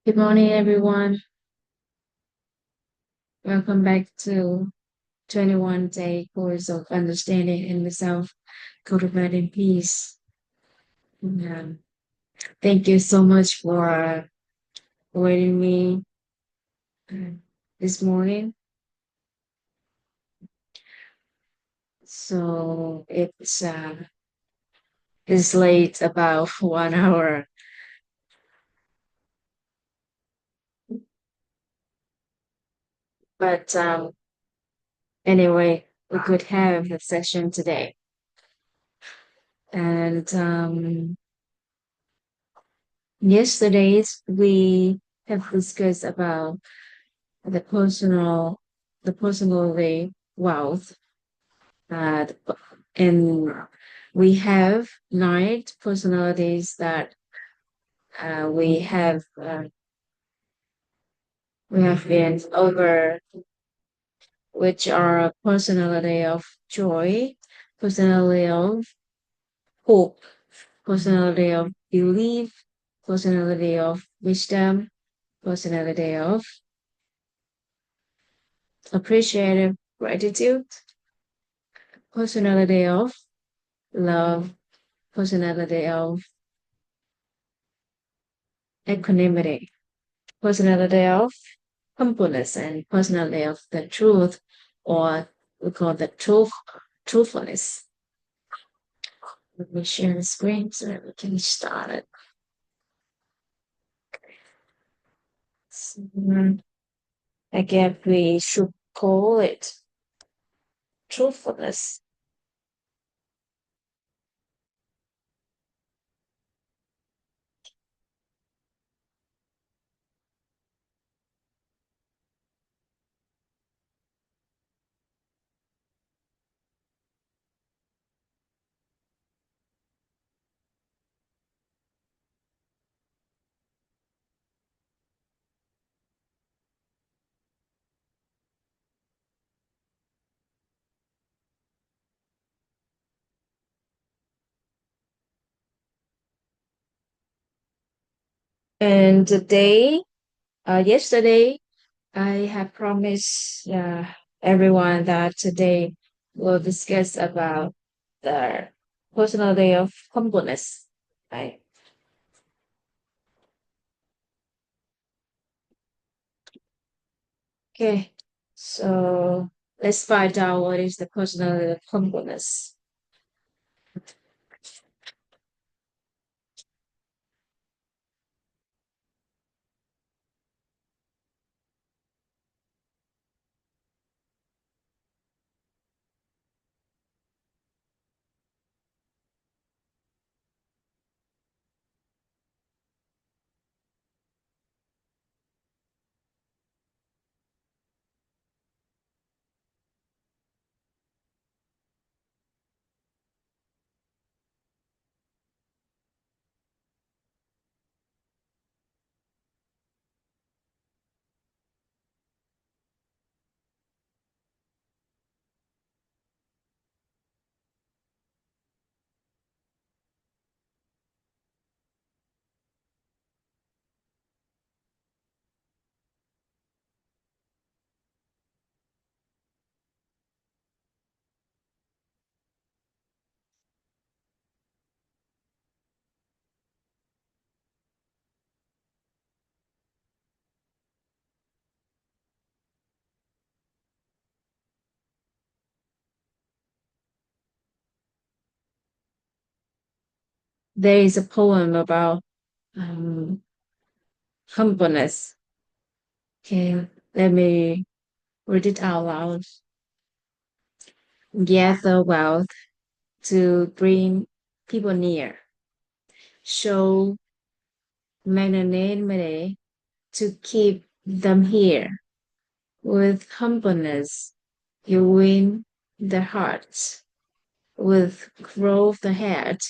Good morning, everyone. Welcome back to 21-day course of understanding in the self, cultivating peace. Um, Thank you so much for waiting me uh, this morning. So it's late about 1 hour, but anyway, we could have a session today. And yesterday's we have discussed about the personal the personally wealth uh, and we have 9 personalities that we have been over, which are personality of joy, personality of hope, personality of belief, personality of wisdom, personality of appreciative gratitude, personality of love, personality of equanimity, personality of humbleness, and personality of the truth, or we call the truthfulness. Let me share the screen so that we can start it. So, I guess we should call it truthfulness. And yesterday, I have promised everyone that today we'll discuss about the personality of humbleness. Right? Okay, so let's find out what is the personality of humbleness. There is a poem about um, humbleness. Okay, let me read it out loud. Gather wealth to bring people near. Show magnanimity to keep them here. With humbleness, you win their hearts. With growth ahead,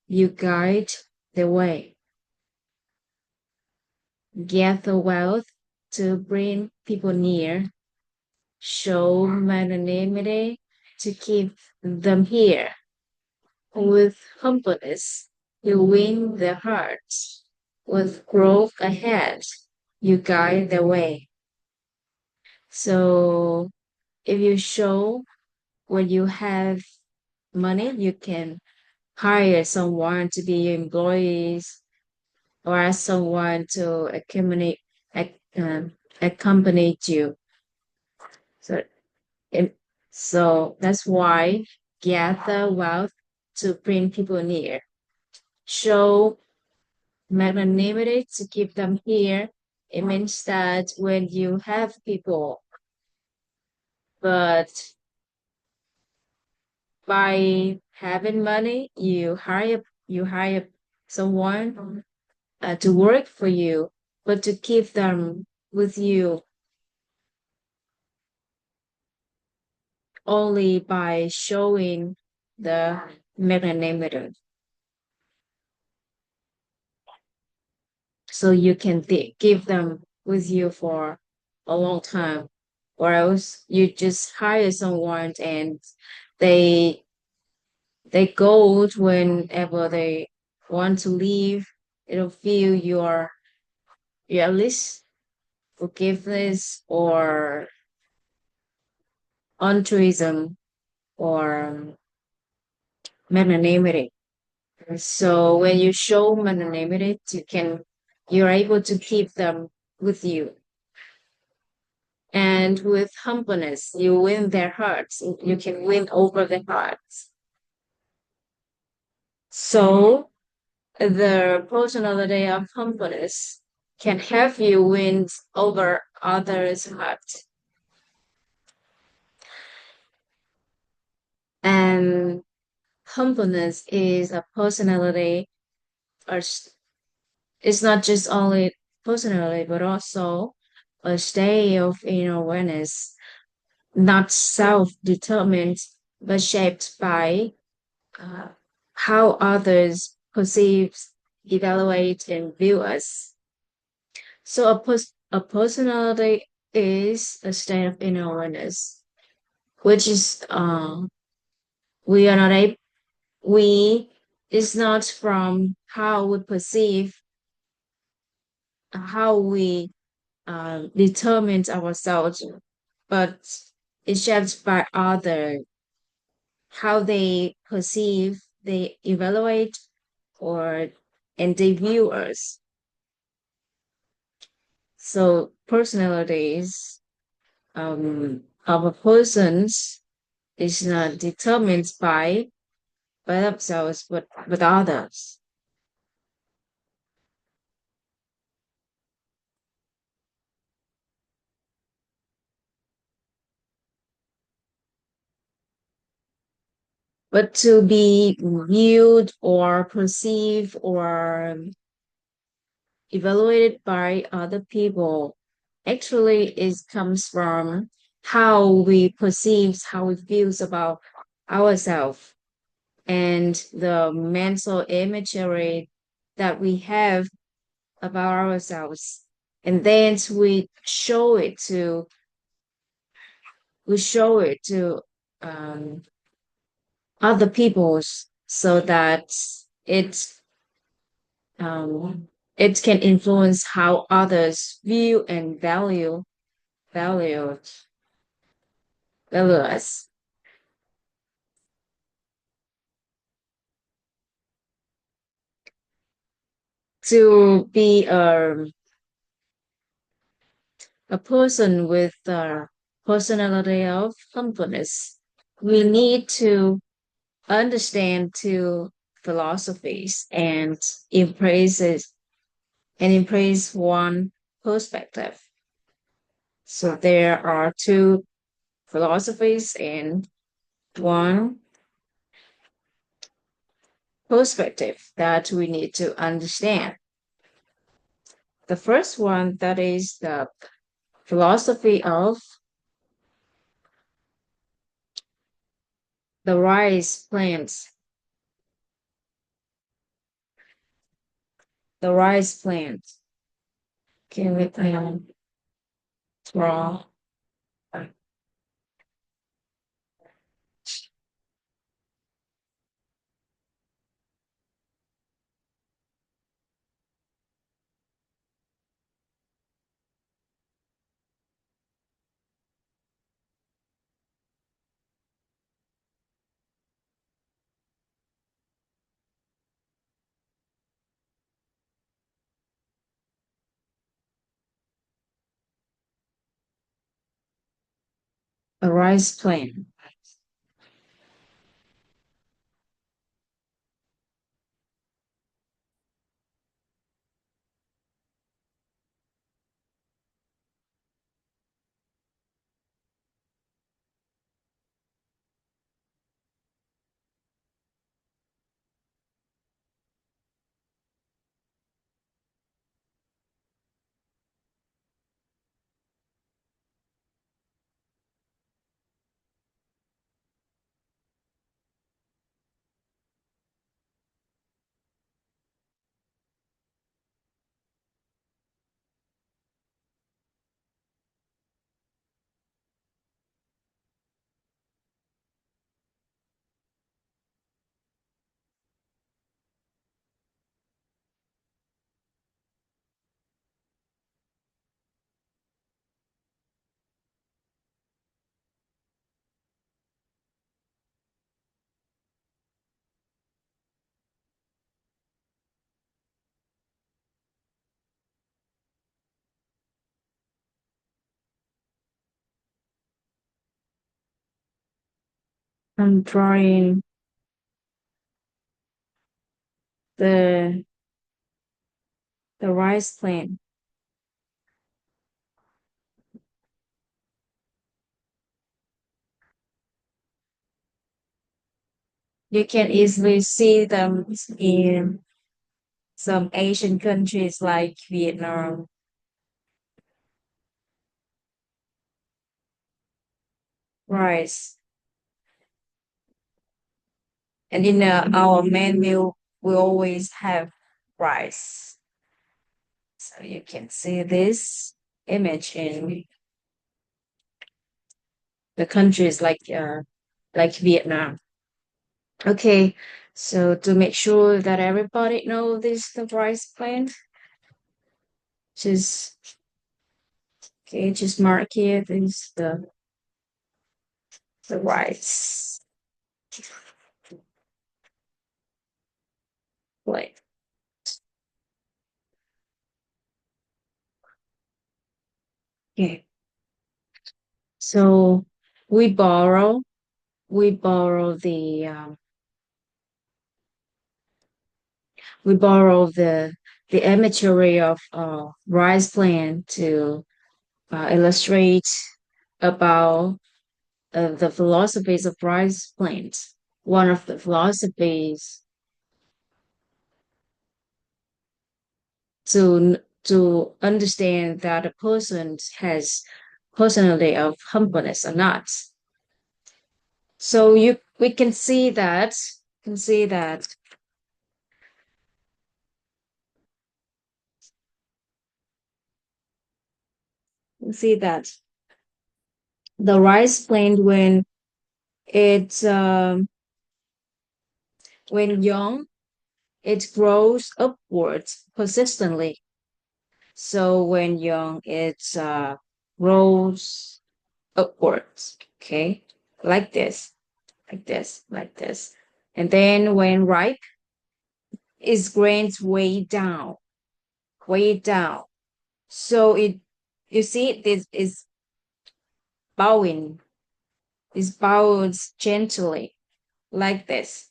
you guide the way. Gather wealth to bring people near. Show magnanimity to keep them here. With humbleness, you win their hearts. With growth ahead, you guide the way. So if you show when you have money, you can hire someone to be your employees or ask someone to accompany you. So, it, so that's why gather wealth to bring people near. Show magnanimity to keep them here. It means that when you have people, but by having money, you hire someone to work for you, but to keep them with you only by showing the magnanimity. So you can keep them with you for a long time, or else you just hire someone and they they go whenever they want to leave. It'll feel your at least forgiveness or altruism or magnanimity. So when you show magnanimity, you're able to keep them with you. And with humbleness, you win their hearts. You can win over their hearts. So the personality of humbleness can help you win over others' hearts. And humbleness is a personality, or it's not just only personality, but also a state of inner awareness, not self-determined, but shaped by uh, how others perceive, evaluate, and view us. So a personality is a state of inner awareness, which is we are not able we is not from how we perceive, how we determine ourselves, but it's shaped by other, how they perceive, they evaluate, or and they view us. So personalities of a person's is not determined by themselves, but others. But to be viewed or perceived or evaluated by other people actually is comes from how we perceive, how we feels about ourselves and the mental imagery that we have about ourselves. And then we show it to other people's so that it um, it can influence how others view and value value us. To be a person with a personality of humbleness, we need to understand two philosophies and embraces and embrace one perspective. So there are two philosophies and one perspective that we need to understand. The first one, that is the philosophy of the rice plants. The rice plant. Can we draw? a rice plant. I'm drawing the the rice plant. You can easily see them in some Asian countries like Vietnam. Rice. And in our main meal, we always have rice. So you can see this image in the countries like Vietnam. Okay, so to make sure that everybody know this the rice plant, just just mark here this the rice plant. Okay, so we borrow the we borrow the imagery of rice plant to illustrate about the philosophies of rice plants. One of the philosophies to understand that a person has personality of humbleness or not. So you we can see that see that the rice plant it's when young it grows upwards persistently. So when young it grows upwards, okay, like this, like this, like this, and then when ripe it grains way down. So it you see this is bowing, it bows gently like this.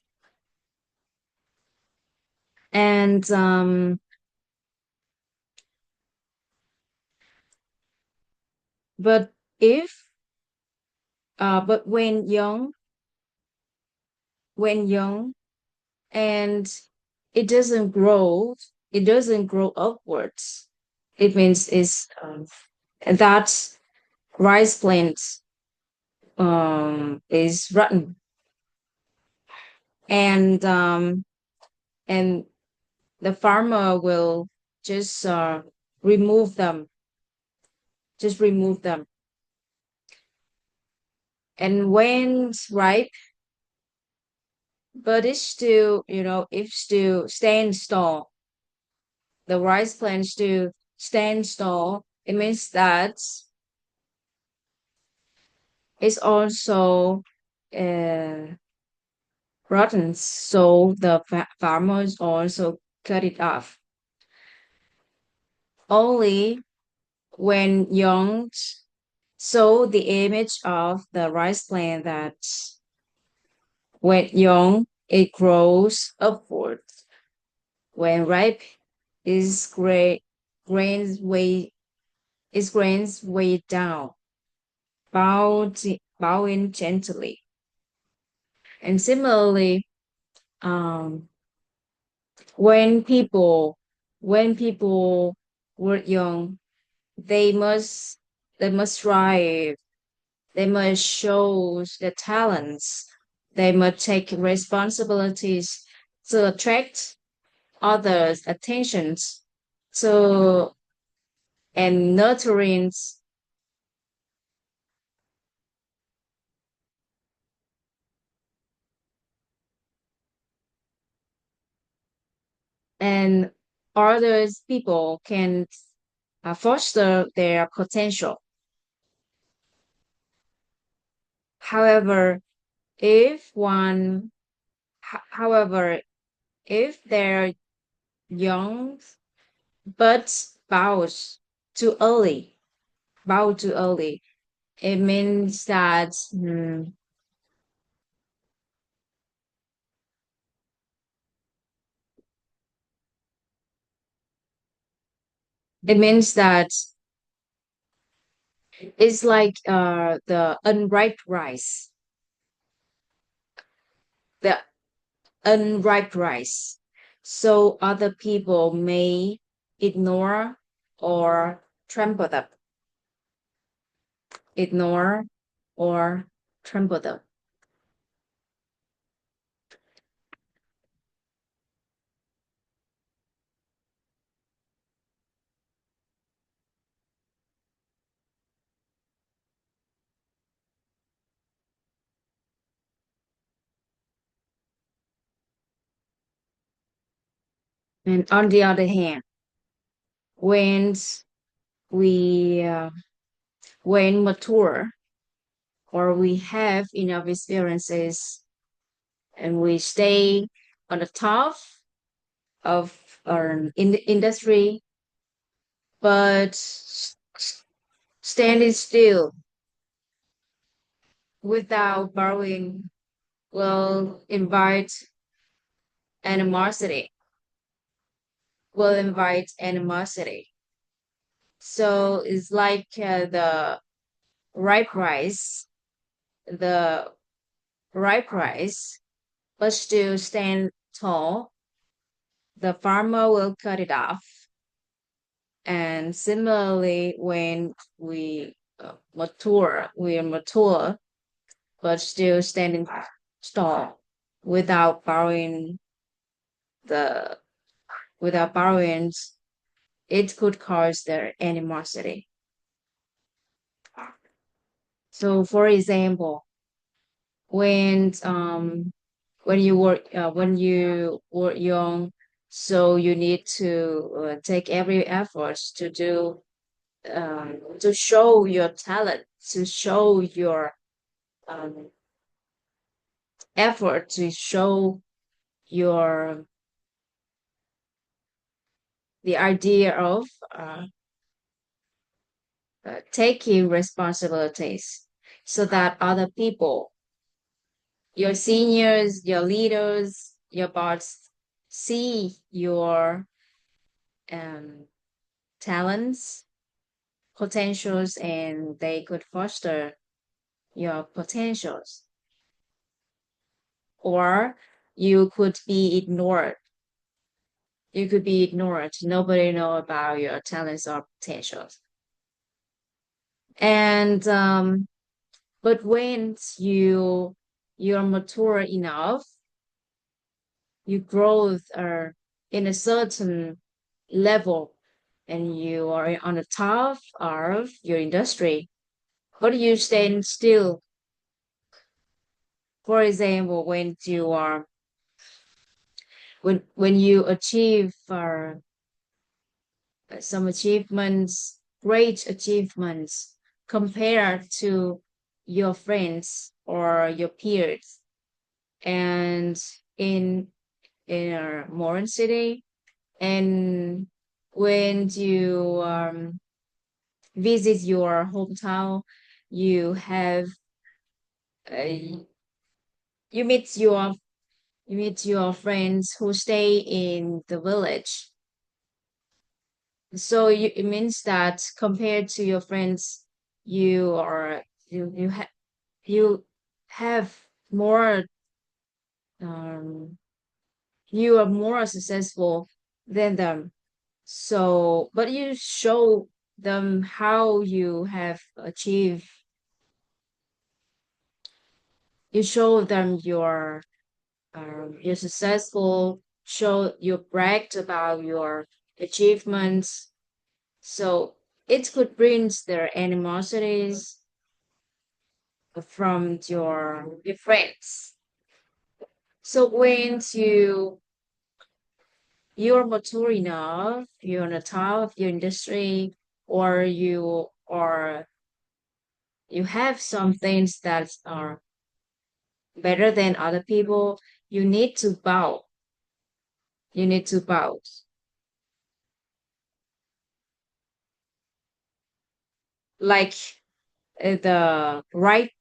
And but if but when young and it doesn't grow upwards. It means is that rice plant is rotten and and the farmer will just remove them, just remove them. And when it's ripe, but it's still, if still stands tall, the rice plant still stands tall, it means that it's also uh, rotten. So the farmers also cut it off. Only when young So the image of the rice plant that when young, it grows upward. When ripe, its grains weigh its grains weigh down, bowing gently. And similarly, um, when people when people were young, they must they must strive, they must show their talents, they must take responsibilities to attract others' attentions, to and nurturing. And others people can foster their potential. However, if one, however, if they're young but too early, bow too early, it means that it means that it's like the unripe rice, the unripe rice. So other people may ignore or trample them, ignore or trample them. And on the other hand, when we when mature or we have enough experiences and we stay on the top of our industry, but standing still without borrowing will invite animosity, will invite animosity. So it's like the ripe rice, the ripe rice, but still stand tall. The farmer will cut it off. And similarly, when we are mature, but still standing tall without borrowing the without borrowing, it could cause their animosity. So, for example, when um when you were young, so you need to take every effort to show your talent, to show your um, effort, to show your the idea of taking responsibilities so that other people, your seniors, your leaders, your boss, see your um, talents, potentials, and they could foster your potentials. Or you could be ignored. You could be ignored. Nobody know about your talents or potentials. And but when you're mature enough, you grow in a certain level, and you are on the top of your industry. But you stand still. For example, when you achieve some achievements, great achievements, compared to your friends or your peers, and in in a modern city, and when you visit your hometown, you have uh, you meet your you meet your friends who stay in the village. So it means that compared to your friends, you are you have more um you are more successful than them. So, but you show them how you have achieved. You show them you're successful. Show you bragged about your achievements. So it could bring their animosities from your friends. So when you're mature enough, you're on the top of your industry, or you have some things that are better than other people, you need to bow. You need to bow. Like the right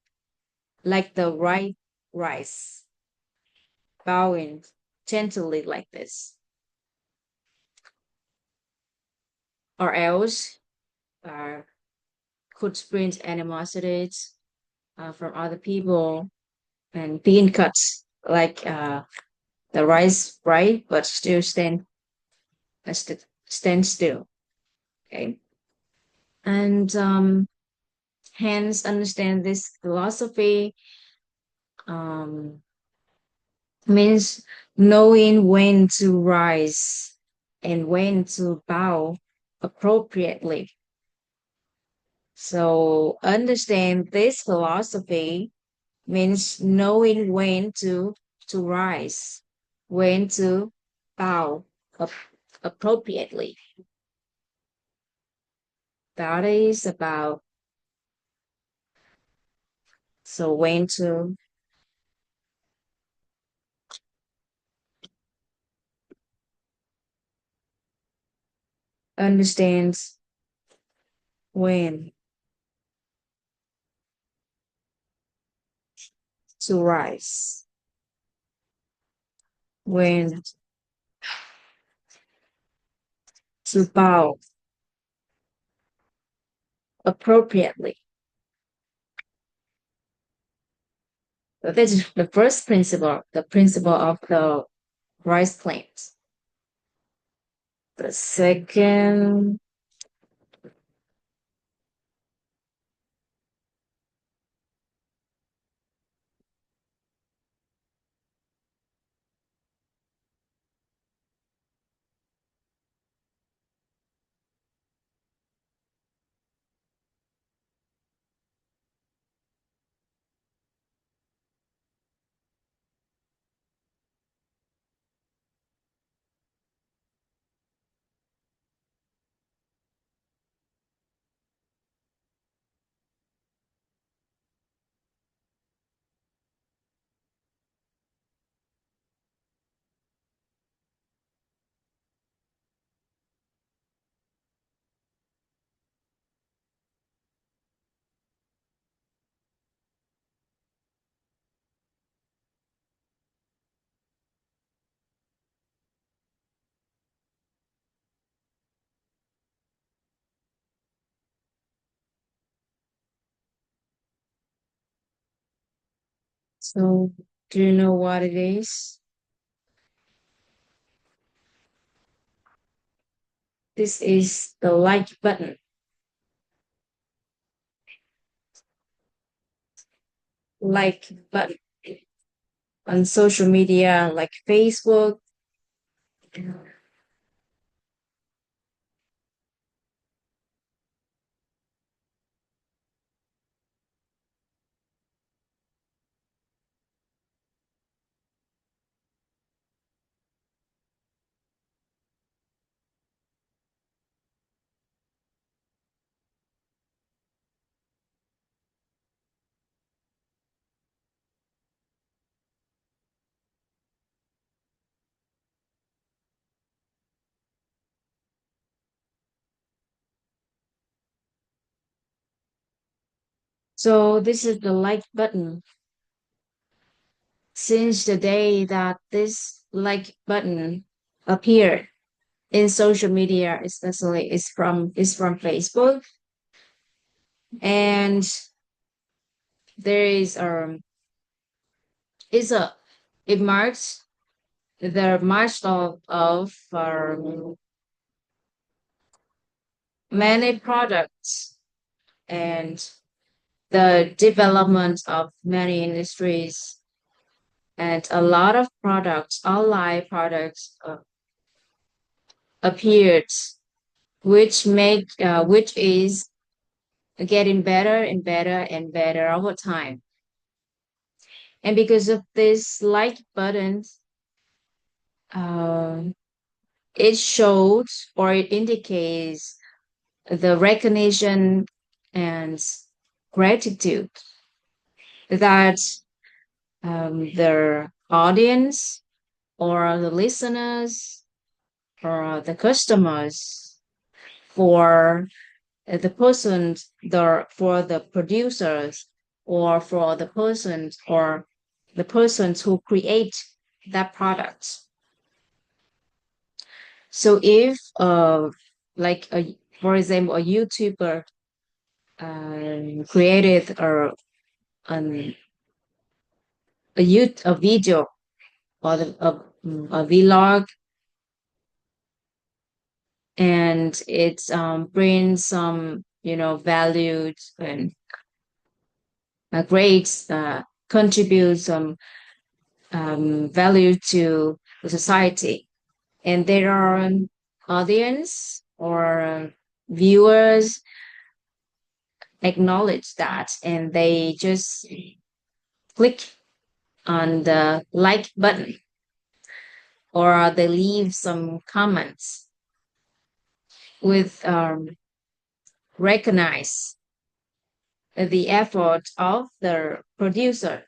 like the right rice, bowing gently like this. Or else uh, could bring animosities from other people and being cut like the rice right, but still stand still. Okay, and hence understand this philosophy um, means knowing when to rise and when to bow appropriately. So understand this philosophy means knowing when to rise, when to bow ap- appropriately. That is about so when to understand when to rise, when to bow appropriately. So this is the first principle, the principle of the rise claims. The second, so do you know what it is? This is the like button. Like button on social media like Facebook. So this is the like button. Since the day that this like button appeared in social media, especially is from Facebook, and there is is a it marks the march of many products and the development of many industries and a lot of products, online products appeared, which is getting better and better and better over time. And because of this like button, um, it shows or it indicates the recognition and gratitude that the audience or the listeners or the customers for the persons the for the producers or for the persons who create that product. So if like a for example a YouTuber created an, a video or a vlog, and it brings some valued and great contributes some value to the society, and there are audience or viewers acknowledge that, and they just click on the like button or they leave some comments with recognize the effort of the producer.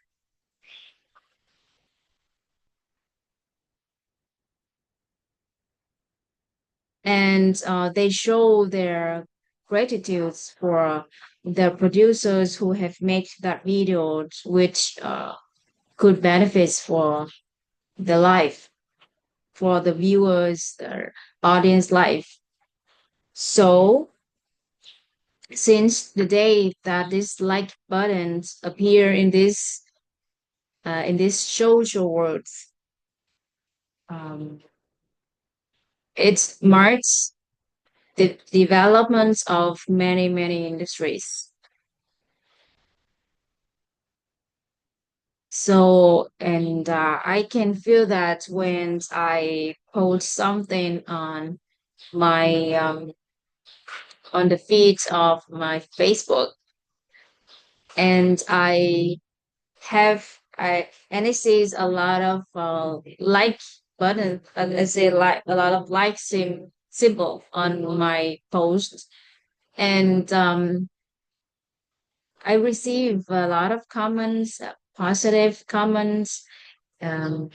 And they show their gratitudes for the producers who have made that video, which could benefits for the life, for the viewers, the audience life. So since the day that these like buttons appear in this social world, um, it marks the developments of many industries. So, and I can feel that when I post something my on the feed of my Facebook, and and it says a lot of like button, I say like a lot of like symbol on my post, and I receive a lot of comments, positive comments, um,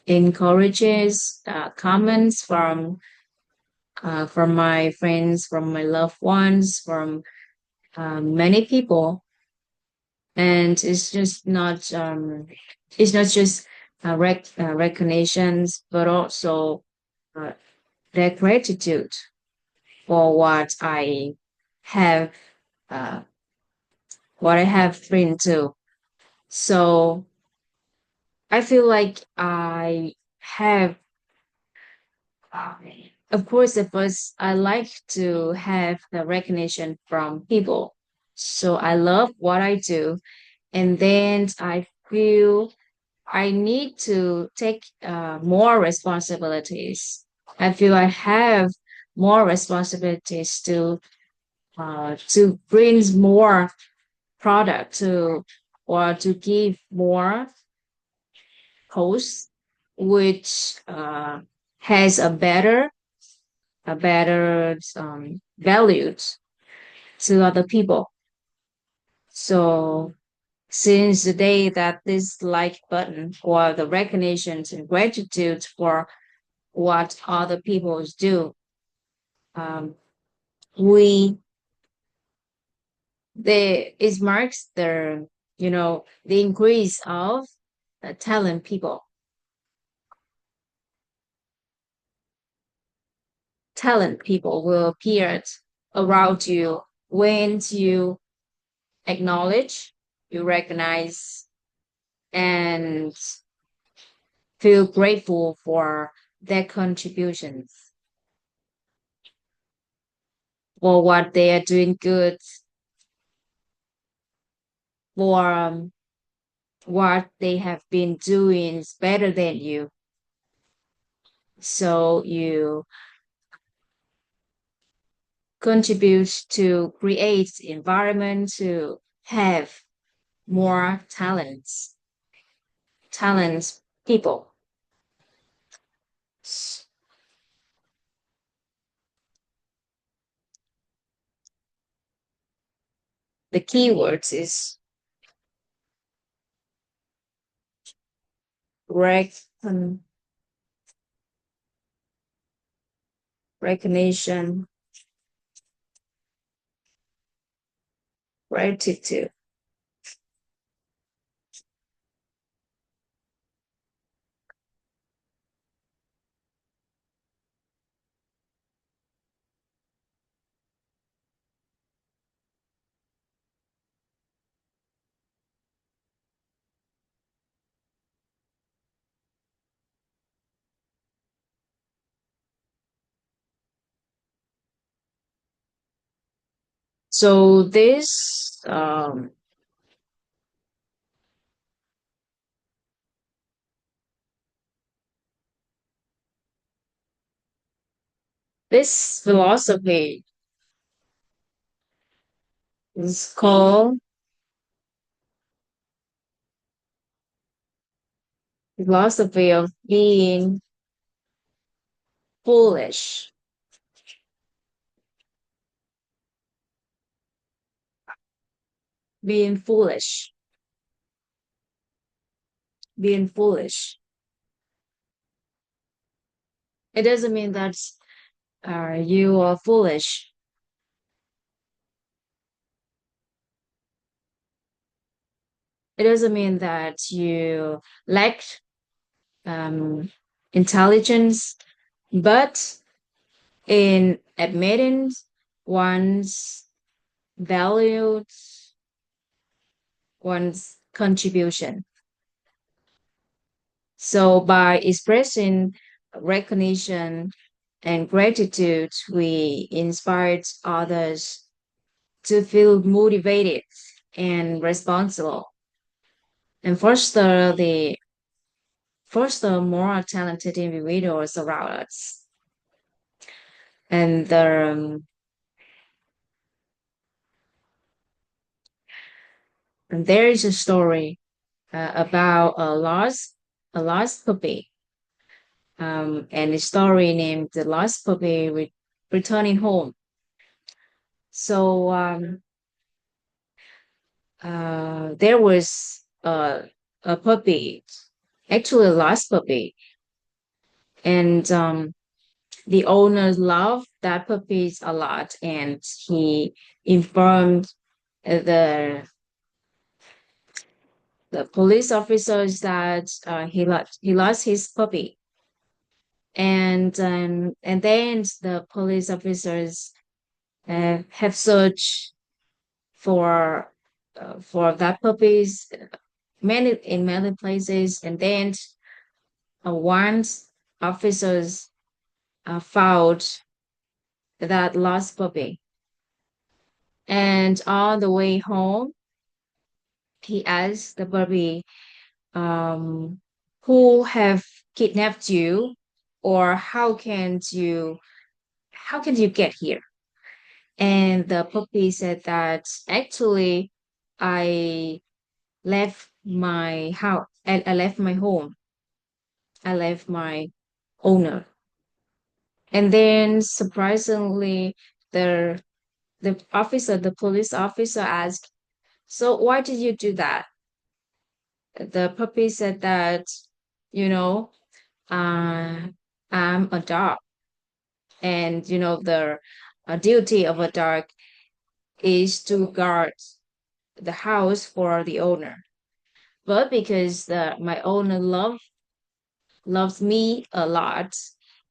encourages comments from my friends, from my loved ones, from many people, and it's not just recognitions, but also uh, their gratitude for have, uh, what I have been to. So I feel like I have, uh, of course, at first I like to have the recognition from people. So I love what I do, and then I feel I need to take more responsibilities. I feel I have more responsibilities to bring more product to or to give more posts which has a better values to other people. So since the day that this like button or the recognitions and gratitude for what other people do, um, we it marks the increase of talent people. Talent people will appear around you when you acknowledge, you recognize, and feel grateful for their contributions, for what they are doing good, for what they have been doing is better than you. So you contribute to create environment to have more talents people. The keywords is recon, recognition, gratitude. So this philosophy is called philosophy of foolish, being foolish, being foolish. It doesn't mean that you are foolish. It doesn't mean that you lack um, intelligence, but in admitting one's valued, one's contribution. So by expressing recognition and gratitude, we inspired others to feel motivated and responsible and foster more talented individuals around us. And and there is a story about a lost puppy, and a story named "The Lost Puppy Returning Home." So there was a puppy, actually a lost puppy, and the owner loved that puppy a lot, and he informed the the police officers that he lost his puppy, and then the police officers have searched for that puppies many places, and then once officers found that lost puppy, and on the way home he asked the puppy, um, who have kidnapped you, or how can you get here? And the puppy said that actually I left my house. I left my home. I left my owner. And then surprisingly, the the police officer asked, "So why did you do that?" The puppy said that, you know, uh, I'm a dog, and the duty of a dog is to guard the house for the owner. But because my owner loves me a lot,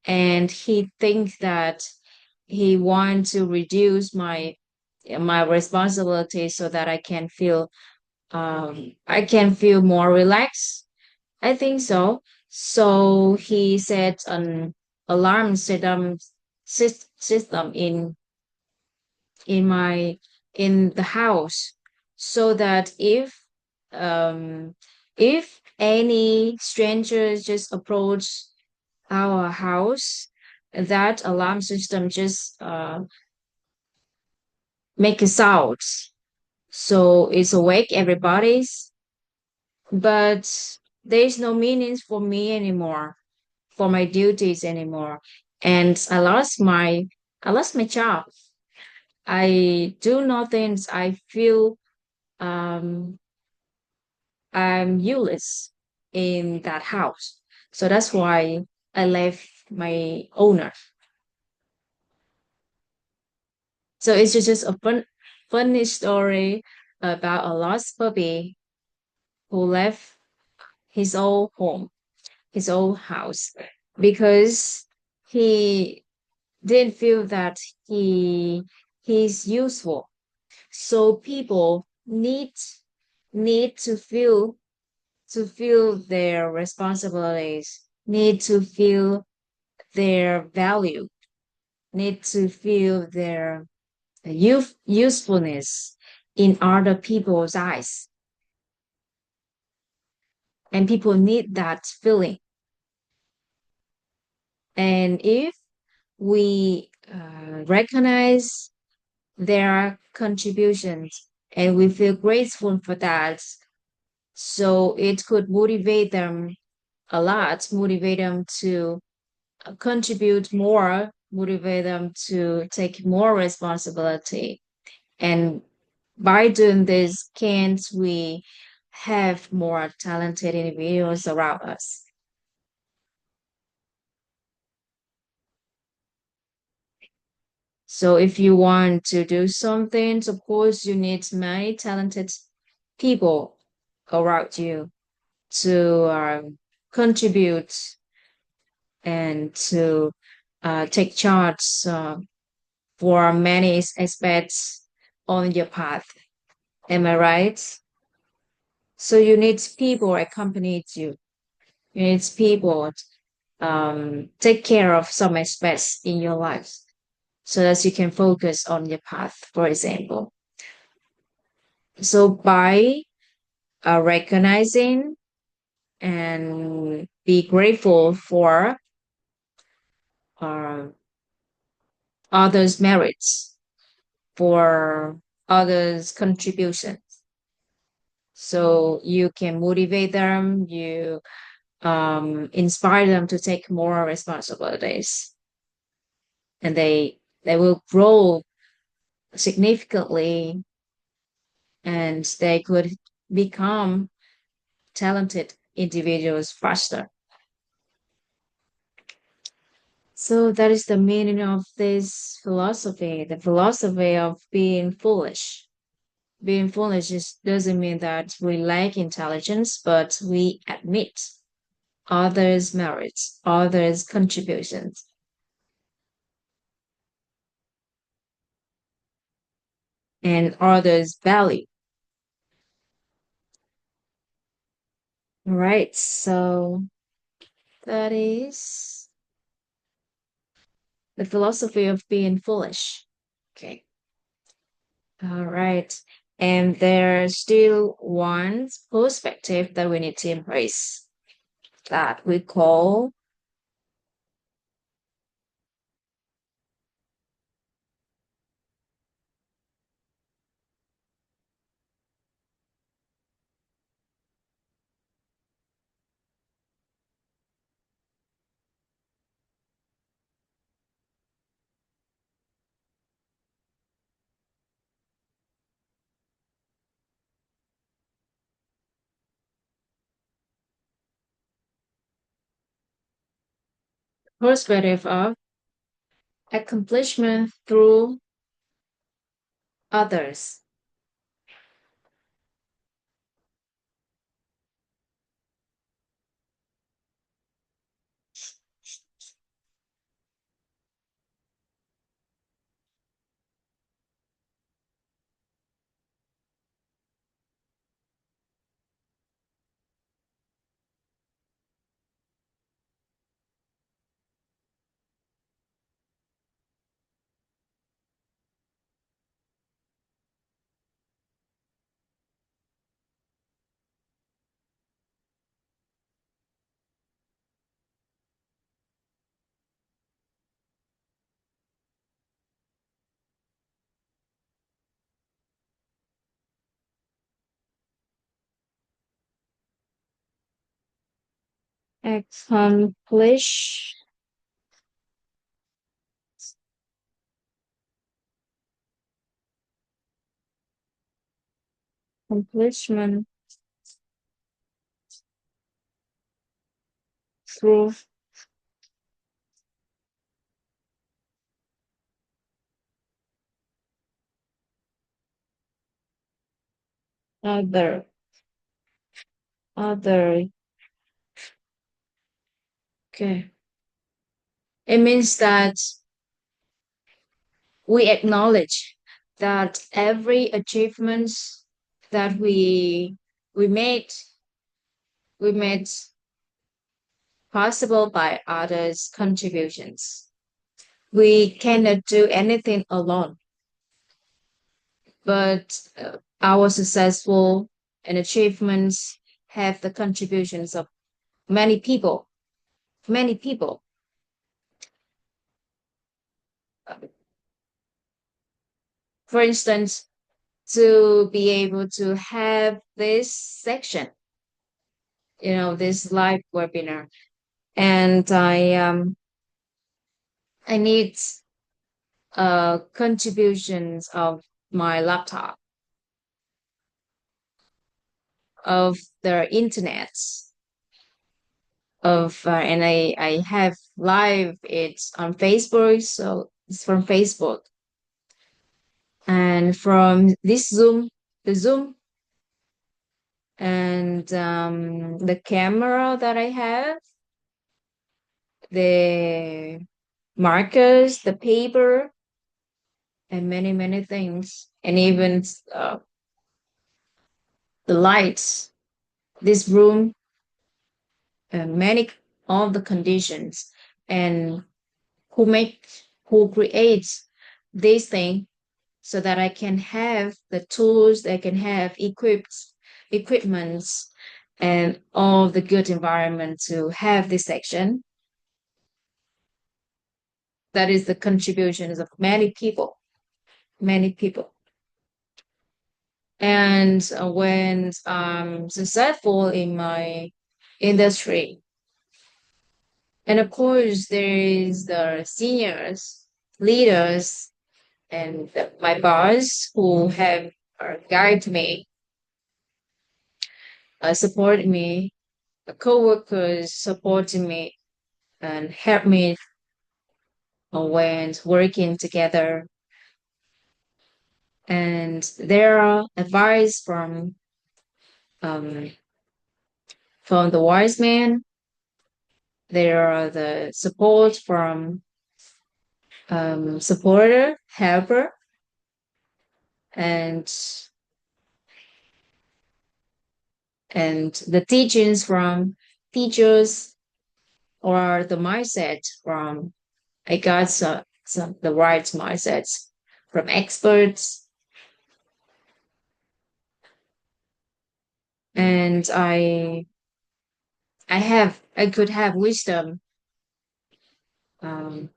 and he thinks that he wants to reduce my responsibility so that I can feel more relaxed. I think so. So he set an alarm system in my in the house, so that um if any strangers just approach our house, that alarm system just make a sound, so it's awake everybody's. But there's no meaning for me anymore, for my duties anymore, and I lost my job. I do nothing. I feel um I'm useless in that house. So that's why I left my owner. So it's just a funny story about a lost puppy who left his old home, his old house, because he didn't feel that he he's useful. So people need to feel their responsibilities, need to feel their value, need to feel their usefulness in other people's eyes. And people need that feeling. And if we recognize their contributions and we feel grateful for that, so it could motivate them a lot, motivate them to contribute more, motivate them to take more responsibility. And by doing this, can't we have more talented individuals around us? So if you want to do something, of course, you need many talented people around you to contribute and to take charge for many aspects on your path. Am I right? So you need people accompany you. You need people take care of some aspects in your life so that you can focus on your path, for example. So by recognizing and be grateful for uh, others' merits, for others' contributions. So you can motivate them, you inspire them to take more responsibilities, and they will grow significantly, and they could become talented individuals faster. So that is the meaning of this philosophy, the philosophy of being foolish. Being foolish doesn't mean that we lack intelligence, but we admit others' merits, others' contributions, and others' value. All right, so that is the philosophy of being foolish. Okay. All right. And there's still one perspective that we need to embrace that we call perspective of accomplishment through others. Accomplish, accomplishment through other, other. Okay. It means that we acknowledge that every achievement that we made, we made possible by others' contributions. We cannot do anything alone, but our successful and achievements have the contributions of many people. Many people. For instance, to be able to have this section, this live webinar, and I need contributions of my laptop, of the internet, and I have live it on Facebook, so it's from Facebook, and from this Zoom, the Zoom, and the camera that I have, the markers, the paper, and many, many things, and even the lights, this room, and many all the conditions, and who make who creates this thing so that I can have the tools, I can have equipments, and all the good environment to have this section. That is the contributions of many people, many people. And when I'm successful in my industry, and of course, there is the seniors, leaders, and my boss who have guided me, supported me, the co-workers supporting me and help me when working together. And there are advice um, from the wise man. There are the support from supporter, helper, and the teachings from teachers, or the mindset from I got some the right mindsets from experts, and I could have wisdom um,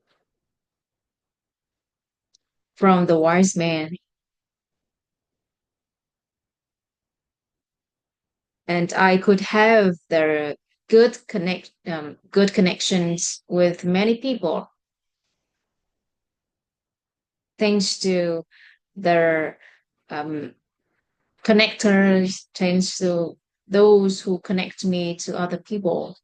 from the wise man, and I could have the good connections with many people thanks to their um, connectors, thanks to those who connect me to other people,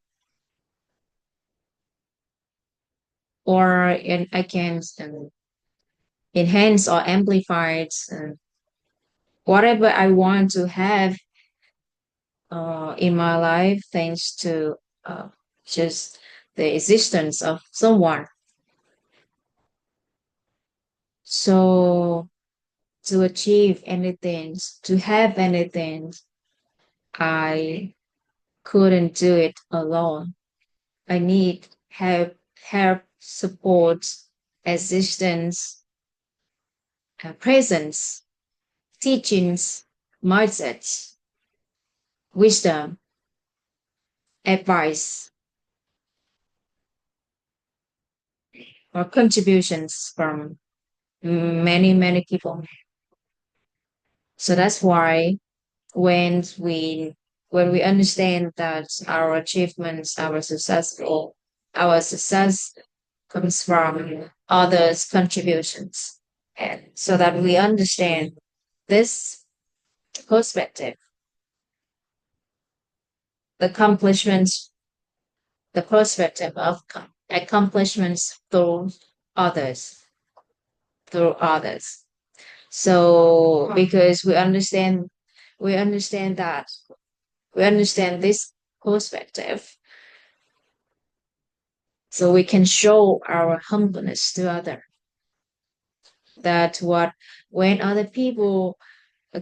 or I can enhance or amplify whatever I want to have in my life, thanks to just the existence of someone. So to achieve anything, to have anything, I couldn't do it alone. I need help, support, assistance, presence, teachings, mindsets, wisdom, advice, or contributions from many, many people. So that's why when we when we understand that our achievements, our success comes from others' contributions, and so that we understand this perspective, the accomplishments, the perspective of accomplishments others, through others. So because we understand that we understand this perspective, so we can show our humbleness to other. That what when other people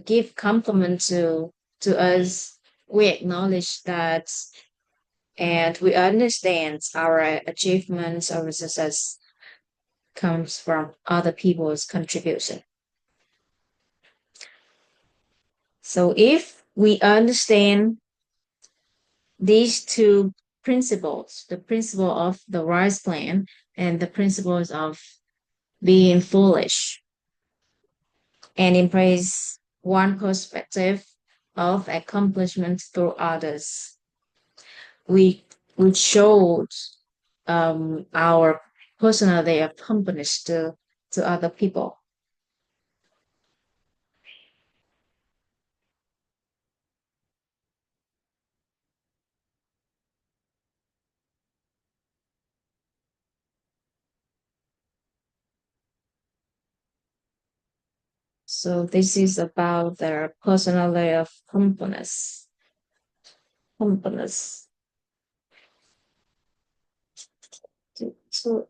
give compliment to us, we acknowledge that and we understand our achievements, our success comes from other people's contribution. So if we understand these two principles, the principle of the rice plan and the principles of being foolish, and embrace one perspective of accomplishment through others, we showed our personality of humbleness to other people. So this is about their personality of humbleness. Humbleness. So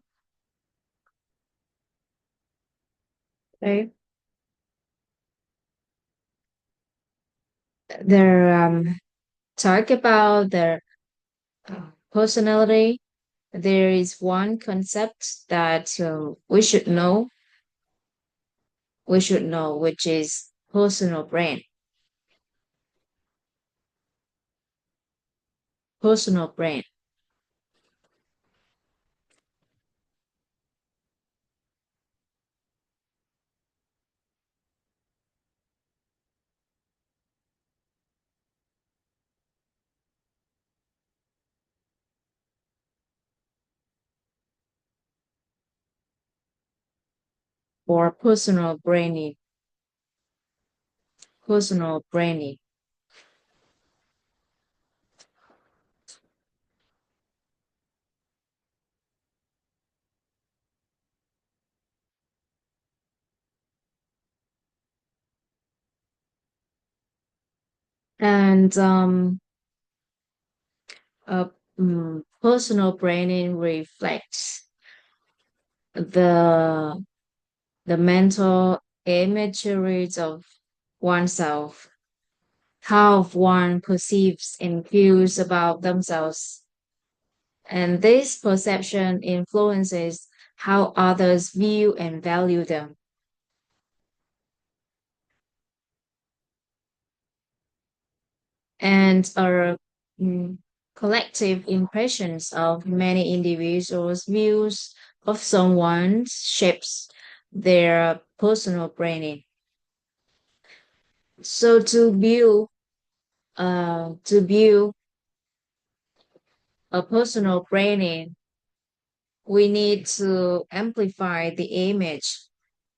they their talk about their personality. There is one concept that we should know, which is personal brand. Personal brand. Or personal branding. Personal branding. And uh, personal branding reflects the the mental imageries of oneself, how one perceives and feels about themselves. And this perception influences how others view and value them. And our mm, collective impressions of many individuals' views of someone shapes their personal branding. So to build a personal branding, we need to amplify the image,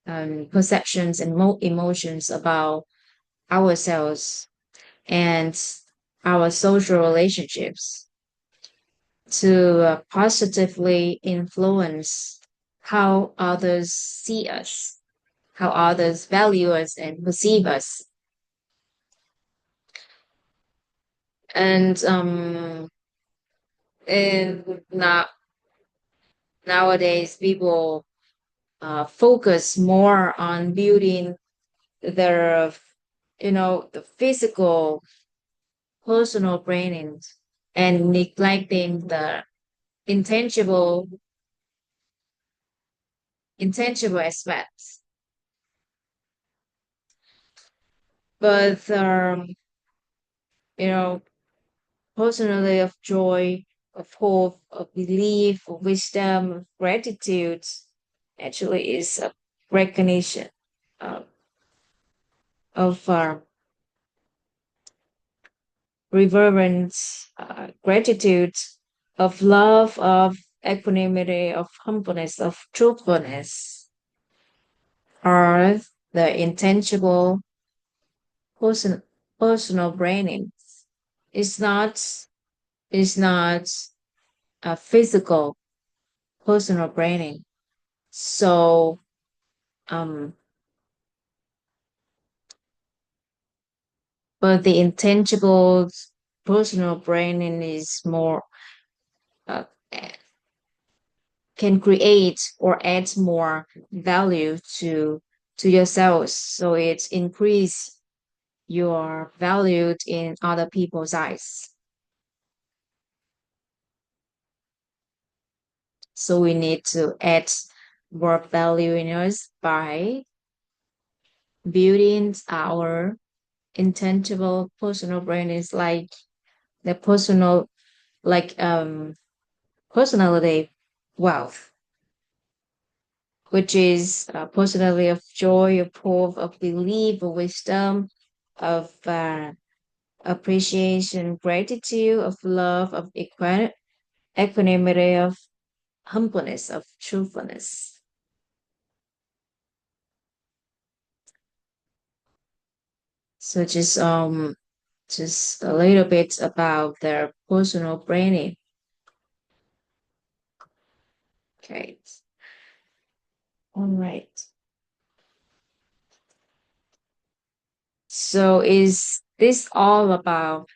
perceptions, and emotions about ourselves and our social relationships to positively influence how others see us, how others value us and perceive us. And now nowadays people focus more on building their the physical personal branding and neglecting the intangible intangible aspects. But you know personally of joy, of hope, of belief, of wisdom, of gratitude actually is a recognition uh, of reverence, gratitude, of love, of equanimity, of humbleness, of truthfulness are the intangible person, personal branding. It's not it's not a physical personal branding. So um but the intangible personal branding is more uh, can create or add more value to yourself, so it increase your valued in other people's eyes. So we need to add more value in us by building our intangible personal brand is like the personal like personality wealth, which is personality of joy, of hope, of belief, of wisdom, of appreciation, gratitude, of love, of equanimity, of humbleness, of truthfulness. So just a little bit about their personal branding. Okay. All right. So is this all about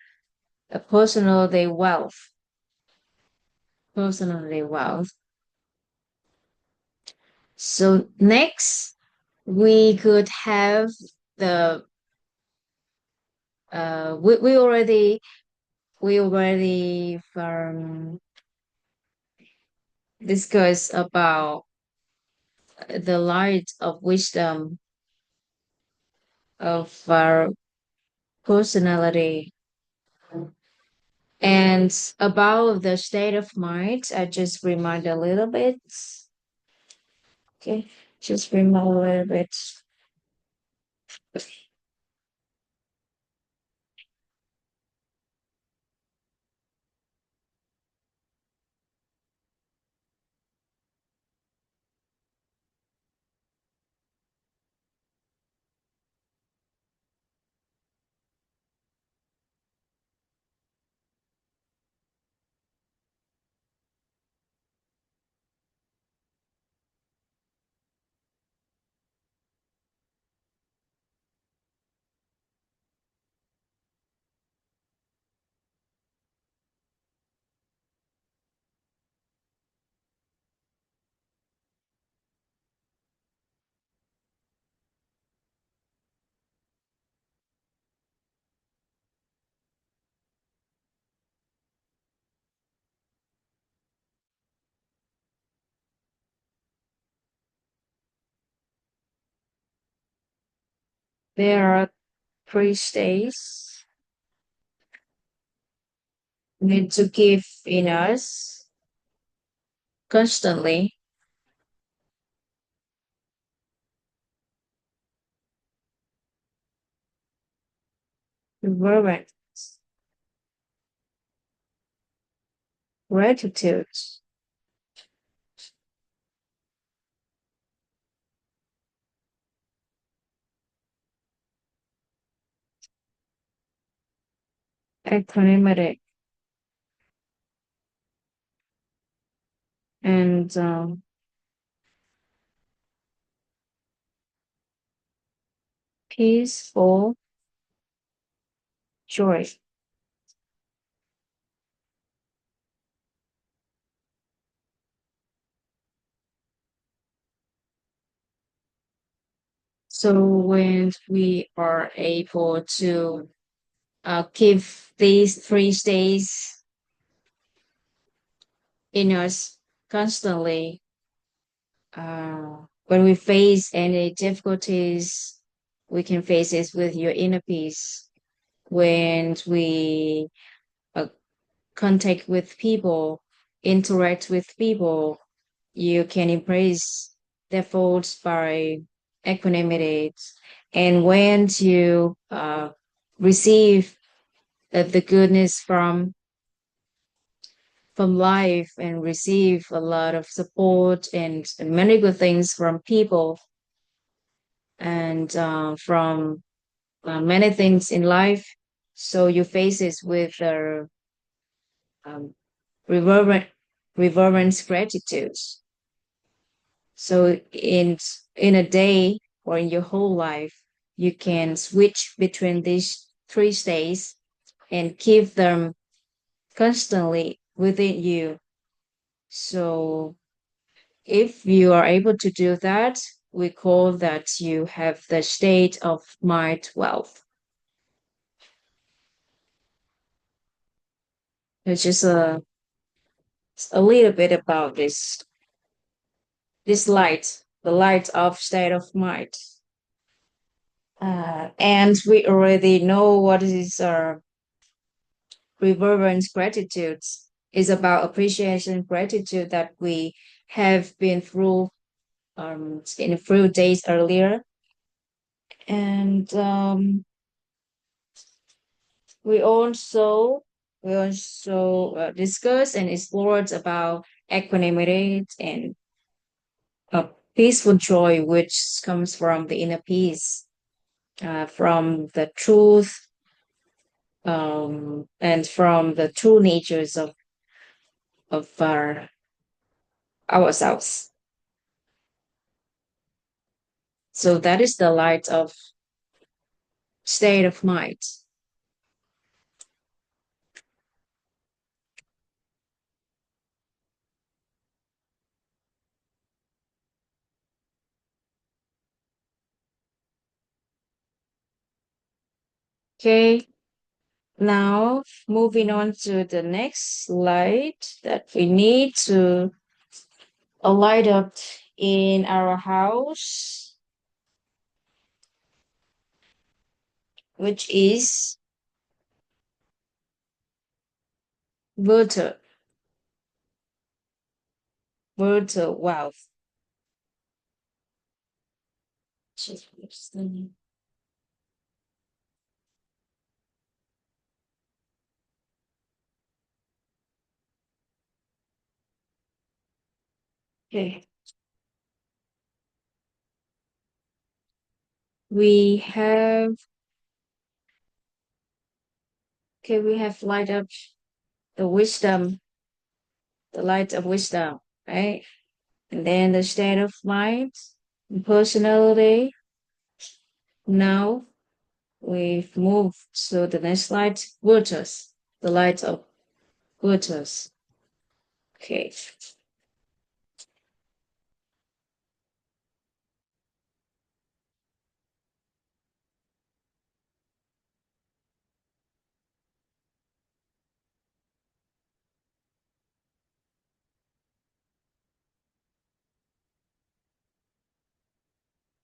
the personality wealth? Personality wealth. So next we could have the we already discussed about the light of wisdom of our personality and about the state of mind. I just remind a little bit. Okay, just remind a little bit. There are three states need to give in us constantly: reverence, gratitude, equanimity, and peaceful joy. So when we are able to keep these 3 stays in us constantly, when we face any difficulties, we can face it with your inner peace. When we uh, contact with people, interact with people, you can embrace their faults by equanimity. And when you receive the goodness from life and receive a lot of support and many good things from people and from many things in life, so you face it with um, reverent, reverence gratitude. So in a day or in your whole life, you can switch between these 3 states and keep them constantly within you. So if you are able to do that, we call that you have the state of mind wealth. It's just a little bit about this light, the light of state of mind. And we already know what is reverence gratitude is about appreciation gratitude that we have been through in a few days earlier. And we also discussed and explored about equanimity and a peaceful joy which comes from the inner peace, from the truth, and from the true natures of ourselves. So that is the light of state of mind. Okay, now moving on to the next slide that we need to light up in our house, which is virtual, virtual wealth. Okay, we have we have light up the wisdom, the light of wisdom, right? And then the state of mind, personality. Now we've moved to the next slide, virtues, the light of virtues. Okay.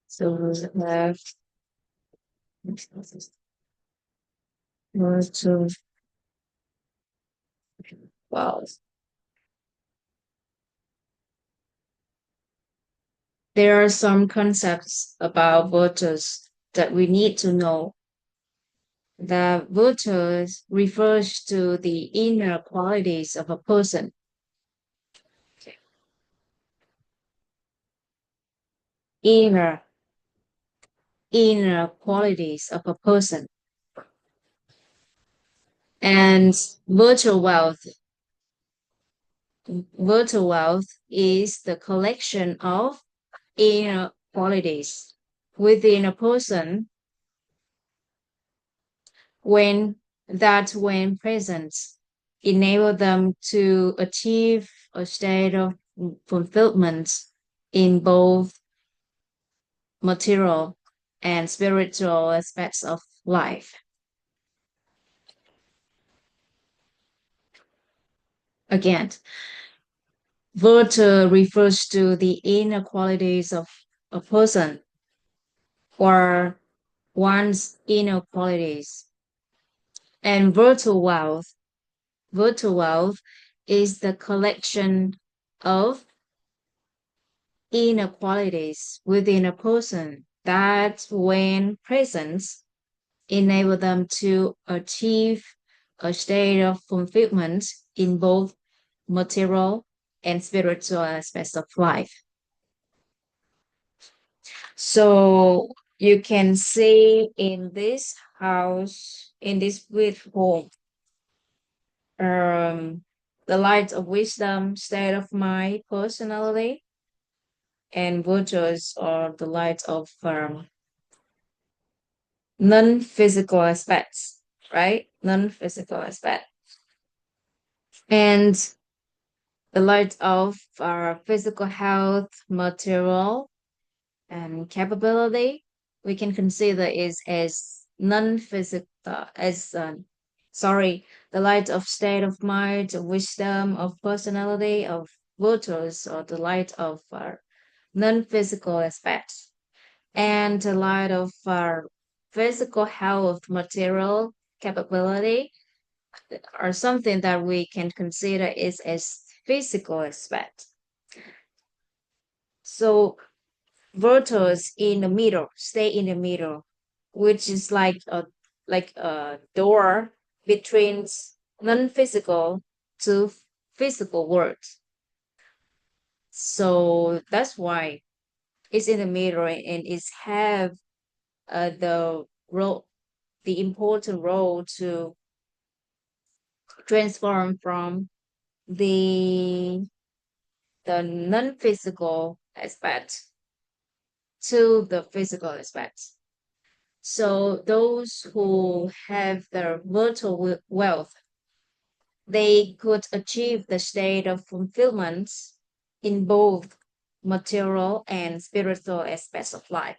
So we have virtues. Wow. There are some concepts about virtues that we need to know. The virtues refers to the inner qualities of a person. Inner inner qualities of a person. And virtual wealth, virtual wealth is the collection of inner qualities within a person when when present enable them to achieve a state of fulfillment in both material and spiritual aspects of life. Again, virtue refers to the inner qualities of a person or one's inner qualities. And virtual wealth is the collection of inner qualities within a person that, when present, enable them to achieve a state of fulfillment in both material and spiritual aspects of life. So you can see in this house, in this with home, um, the light of wisdom, state of mind, personality, and virtues are the light of non-physical aspects, right? Non-physical aspect. And the light of our physical health, material, and capability, we can consider is as non-physical, sorry, the light of state of mind, of wisdom, of personality, of virtues, or the light of our non-physical aspects. And the light of our physical health, material capability, or something that we can consider is as physical aspect. So virtues in the middle, stay in the middle, which is like a door between non-physical to physical worlds. So that's why it's in the middle and it's have the role, the important role to transform from the the non-physical aspect to the physical aspect. So those who have their virtual wealth, they could achieve the state of fulfillment in both material and spiritual aspects of life.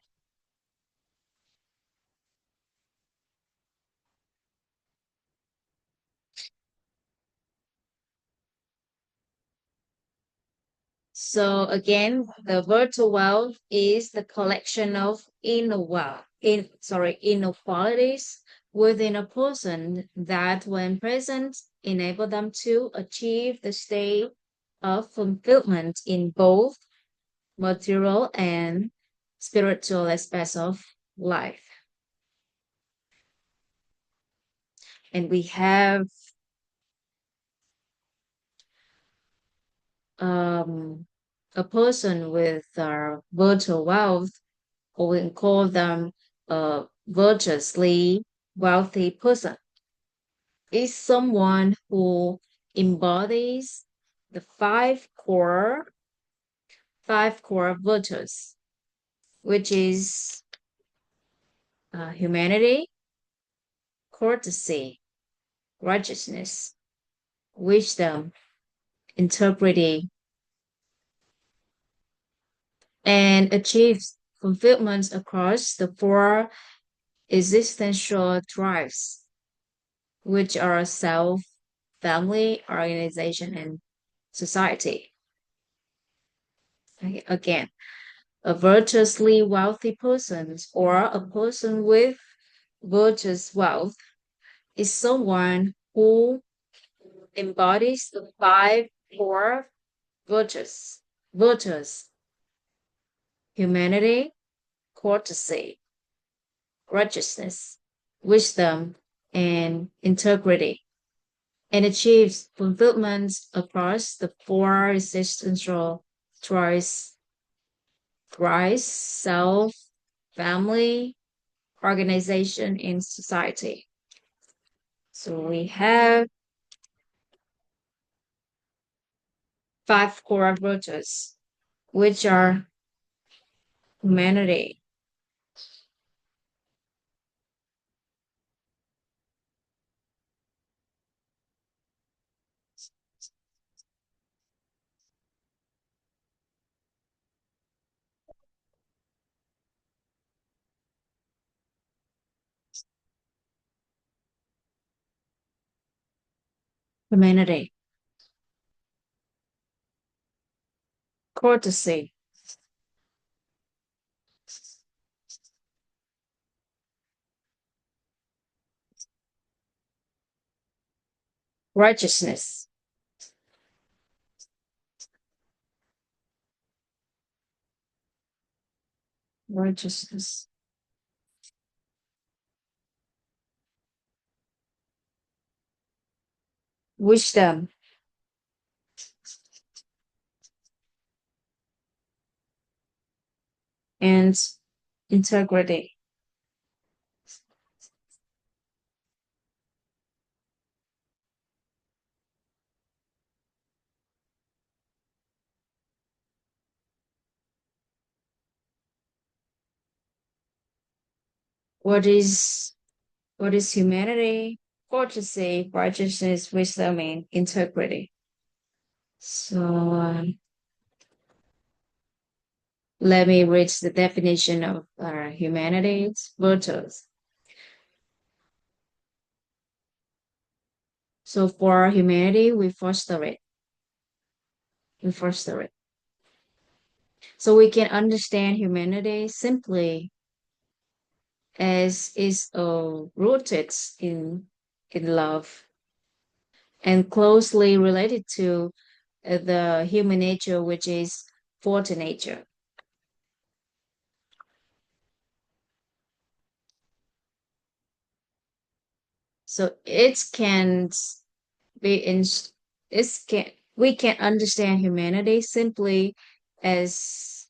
So again, the virtual wealth is the collection of inner qualities within a person that, when present, enable them to achieve the state of fulfillment in both material and spiritual aspects of life. And we have um, a person with virtual wealth, or we can call them a virtuously wealthy person, is someone who embodies the five core virtues, which is humanity, courtesy, righteousness, wisdom, integrity, and achieves fulfillment across the four existential drives, which are self, family, organization, and society. Okay, again, a virtuously wealthy person or a person with virtuous wealth is someone who embodies the five core virtues, virtues, humanity, courtesy, righteousness, wisdom, and integrity, and achieves fulfillment across the four existential thrice, thrice self, family, organization, and society. So we have five core virtues, which are humanity, humanity, courtesy, righteousness, righteousness, wisdom, and integrity. What is what is humanity? Courtesy, righteousness, wisdom, and integrity. So let me read the definition of humanity. It's virtues. So for humanity, we foster it. We foster it. So we can understand humanity simply as is rooted in love and closely related to the human nature, which is forte nature. So it can be in it can we can understand humanity simply as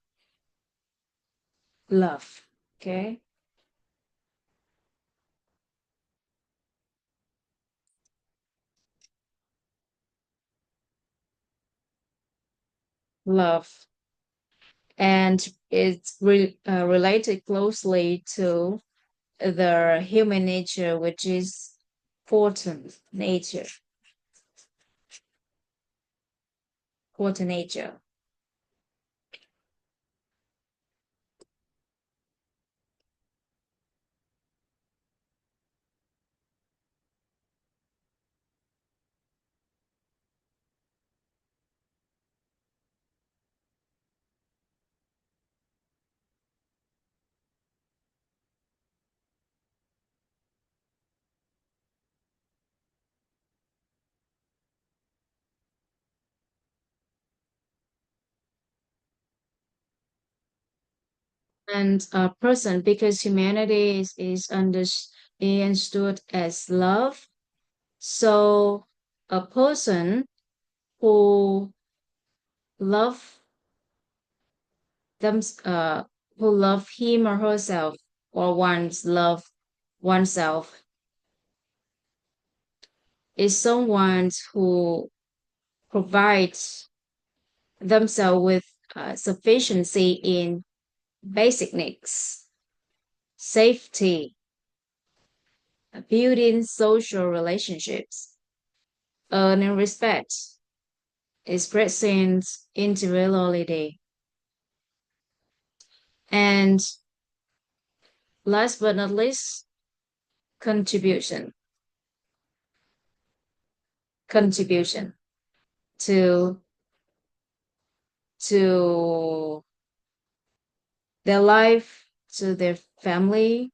love. Okay, love, and it's related closely to the human nature, which is forte nature, forte nature. And a person, because humanity understood as love. So a person who love them, who love him or herself or one's love oneself is someone who provides themselves with sufficiency in basic needs, safety, building social relationships, earning respect, expressing individuality, and last but not least, contribution, contribution to to their life, to their family,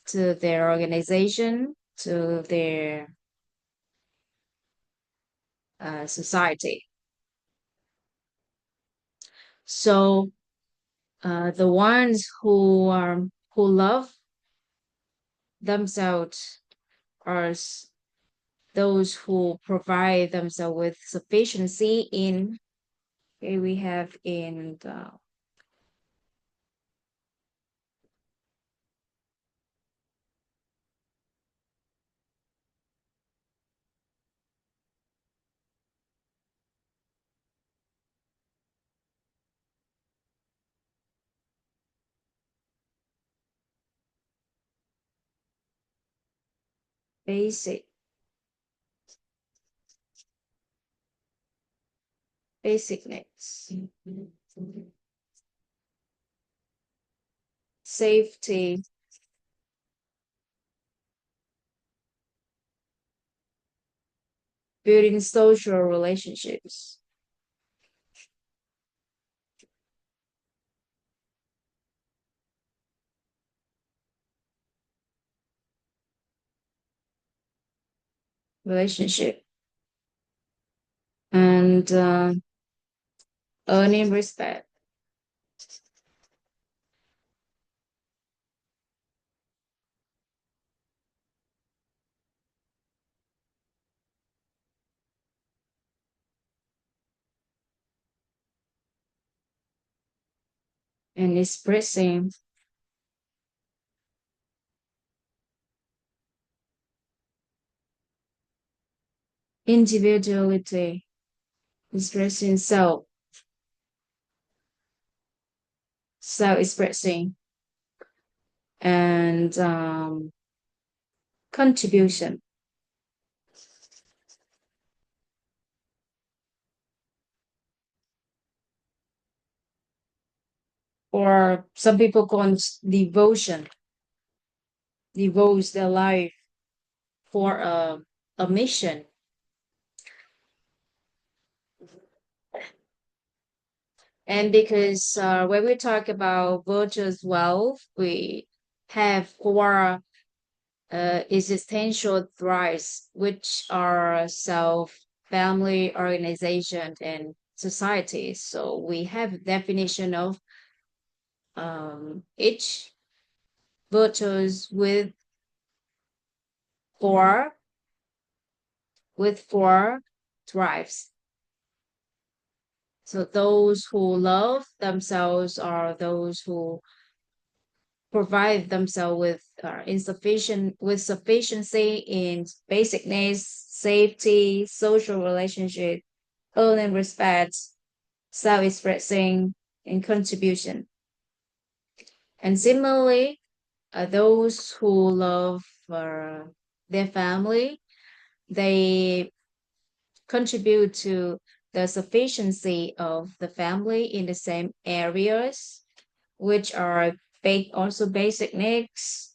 to their organization, to their society. So the ones who love themselves are those who provide themselves with sufficiency in, okay, we have in the basic basic needs, safety, building social relationships. Relationship and earning respect and expressing individuality, expressing self-expressing, and contribution. Or some people call it devotion, devotes their life for a mission. And because when we talk about virtuous wealth, we have four existential thrives, which are self, family, organization, and society. So we have definition of each virtues four with four drives. So those who love themselves are those who provide themselves with insufficient with sufficiency in basic needs, safety, social relationship, earning respect, self-expressing, and contribution. And similarly, those who love uh, their family, they contribute to the sufficiency of the family in the same areas, which are also basic needs,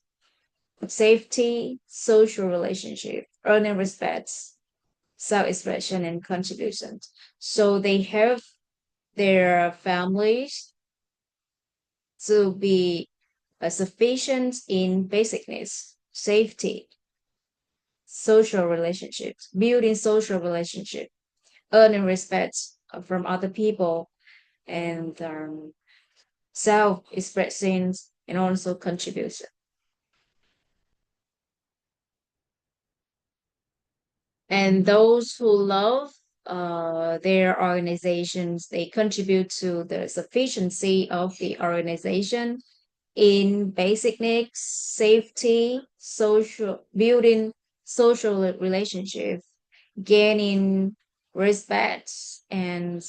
safety, social relationship, earning respects, self-expression, and contributions. So they have their families to be sufficient in basic needs, safety, social relationships, building social relationship, earning respect from other people, and self-expressing and also contribution. And those who love their organizations, they contribute to the sufficiency of the organization in basic needs, safety, social, building social relationship, gaining respect, and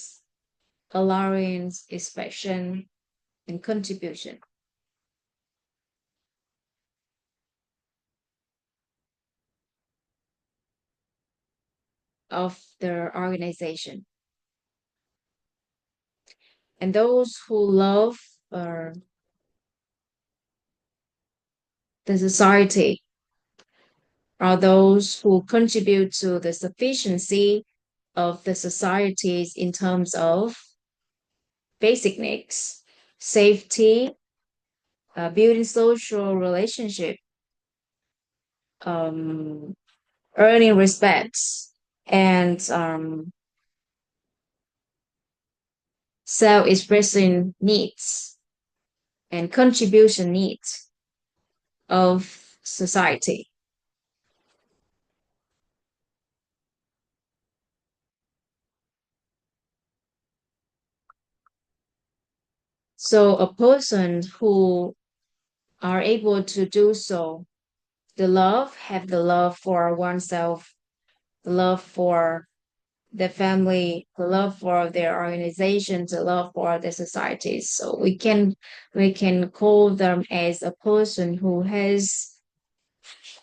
allowing expression and contribution of their organization. And those who love uh, the society are those who contribute to the sufficiency of the societies in terms of basic needs, safety, building social relationship, um, earning respects, and self-expressing needs and contribution needs of society. So a person who are able to do so, have the love for oneself, the love for the family, the love for their organizations, the love for the societies. So we can call them as a person who has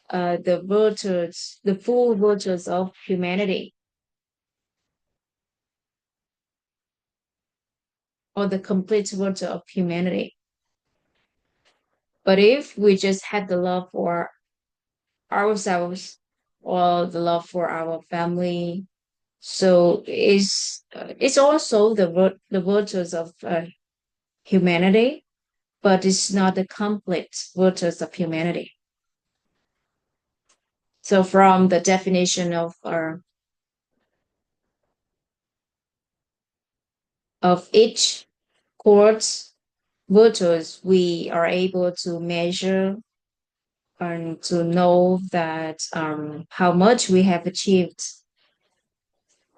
the virtues, the full virtues of humanity, or the complete virtue of humanity. But if we just had the love for ourselves or the love for our family, So it's also the virtues of humanity, but it's not the complete virtues of humanity. So from the definition of each course virtues, we are able to measure and to know that how much we have achieved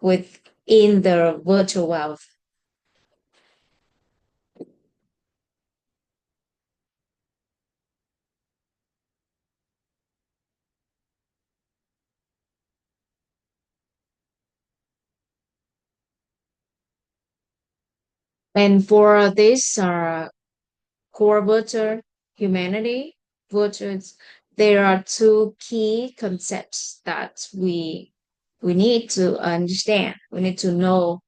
within the virtual wealth. And for this core virtue, humanity virtues, there are two key concepts that we need to understand. We need to know.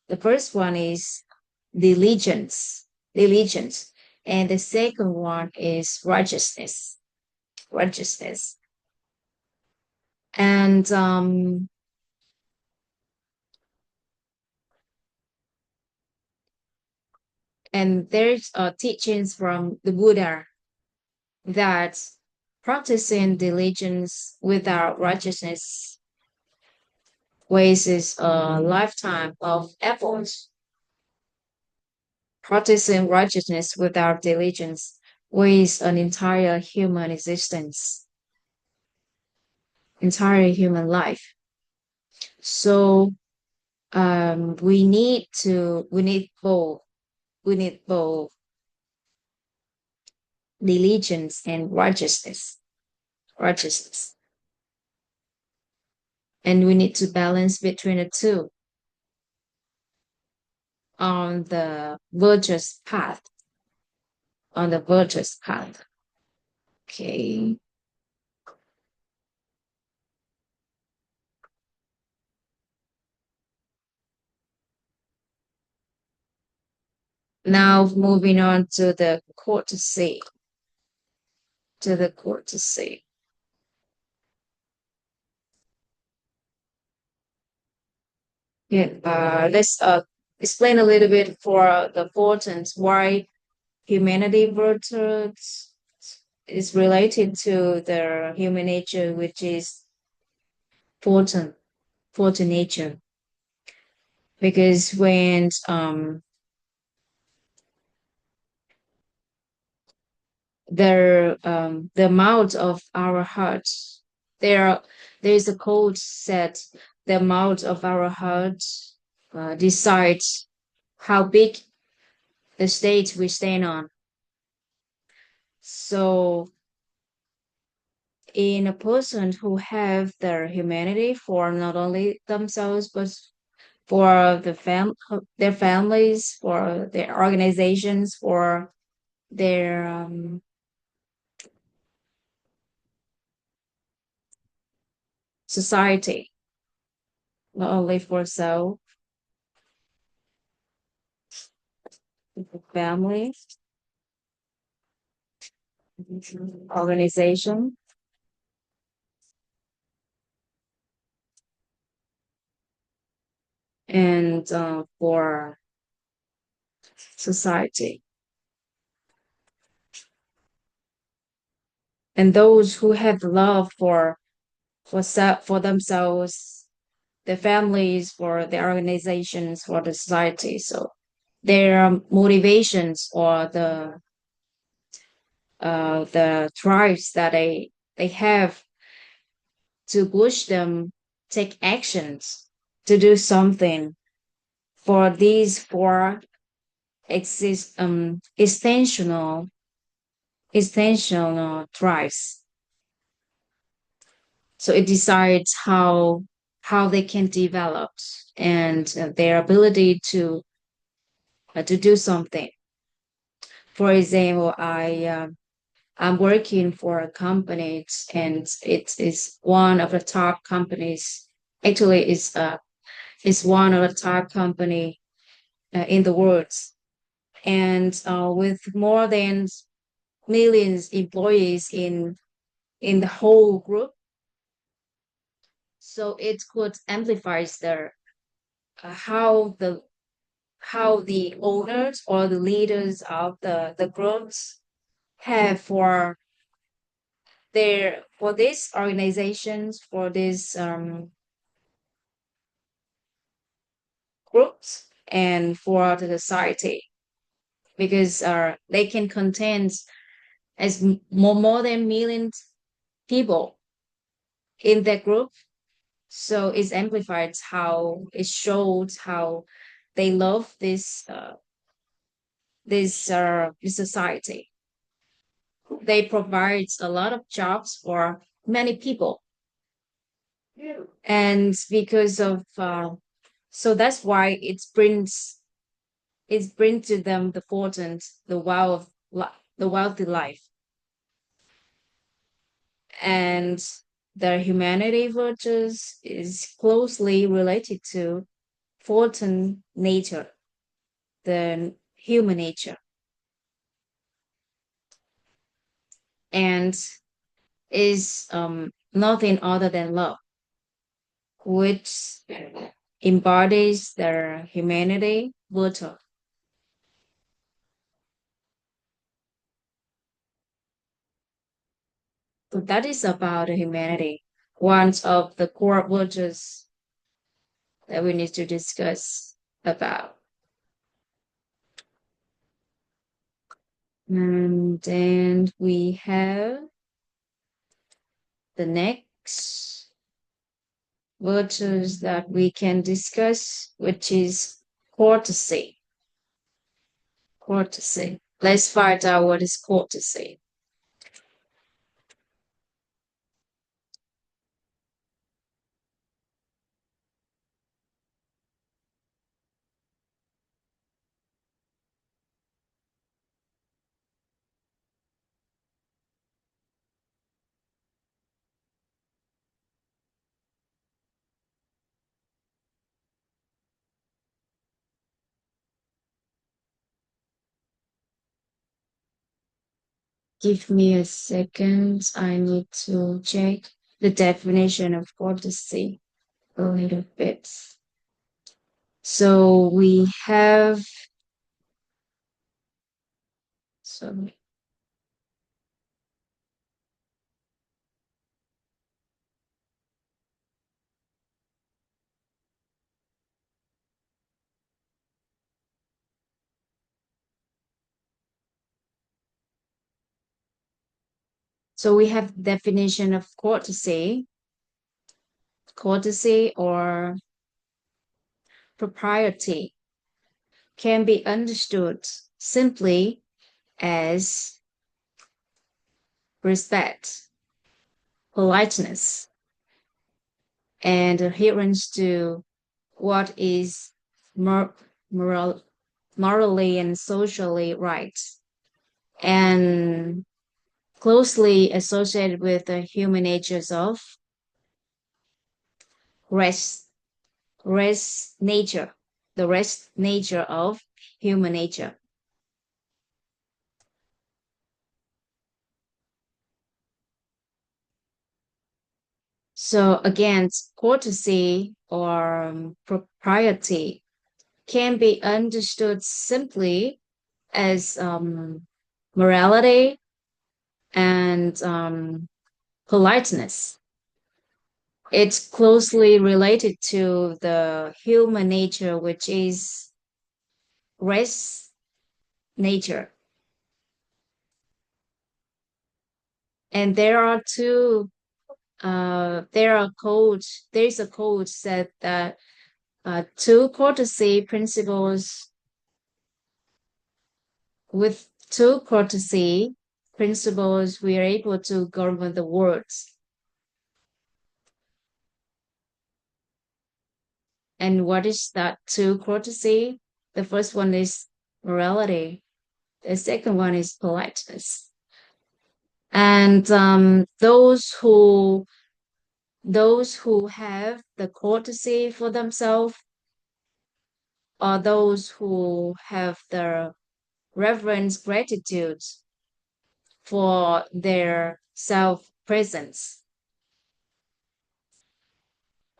The first one is diligence, diligence, and the second one is righteousness, righteousness. And there's teachings from the Buddha that practicing diligence without righteousness wastes a lifetime of effort. Practicing righteousness without diligence wastes an entire human existence, entire human life. So we need both, we need both diligence and righteousness, righteousness, and we need to balance between the two on the virtuous path, on the virtuous path. Okay. Now moving on to the courtesy, to the courtesy. Yeah, let's explain a little bit for the importance why humanity virtues is related to the human nature, which is important, important nature. Because when the amount of our heart, there there's a code said the amount of our heart decides how big the state we stand on. So in a person who have their humanity for not only themselves but for their families, for their organizations, for their society, not only for self, family, organization, and for society. And those who have love for themselves, their families, for their organizations, for the society. So their motivations or the drives that they have to push them take actions to do something for these four extensional drives. So it decides how they can develop and their ability to do something. For example, I'm working for a company and it is one of the top companies. Actually, it's one of the top company in the world, and with more than millions employees in the whole group. So it could amplify how the owners or the leaders of the groups have for these organizations, for these groups, and for the society, because they can contain more than millions people in that group. So it amplifies how it shows how they love this society. They provide a lot of jobs for many people, and because of so that's why it brings to them the fortune, the wealthy life, and the humanity virtues is closely related to fortune nature, the human nature, and is nothing other than love, which embodies their humanity virtue. So that is about humanity, one of the core virtues that we need to discuss about. And then we have the next virtues that we can discuss, which is courtesy. Courtesy. Let's find out what is courtesy. Give me a second. I need to check the definition of courtesy a little bit. So we have so we have definition of courtesy. Courtesy or propriety can be understood simply as respect, politeness, and adherence to what is mor- moral, morally and socially right, and closely associated with the human natures of rest, rest nature, the rest nature of human nature. So again, courtesy or propriety can be understood simply as morality and politeness. It's closely related to the human nature, which is rest nature. And there's a code said that two courtesy principles with two courtesy principles, we are able to govern the words. And what is that two courtesy? The first one is morality. The second one is politeness. And those who have the courtesy for themselves are those who have the reverence gratitude for their self presence.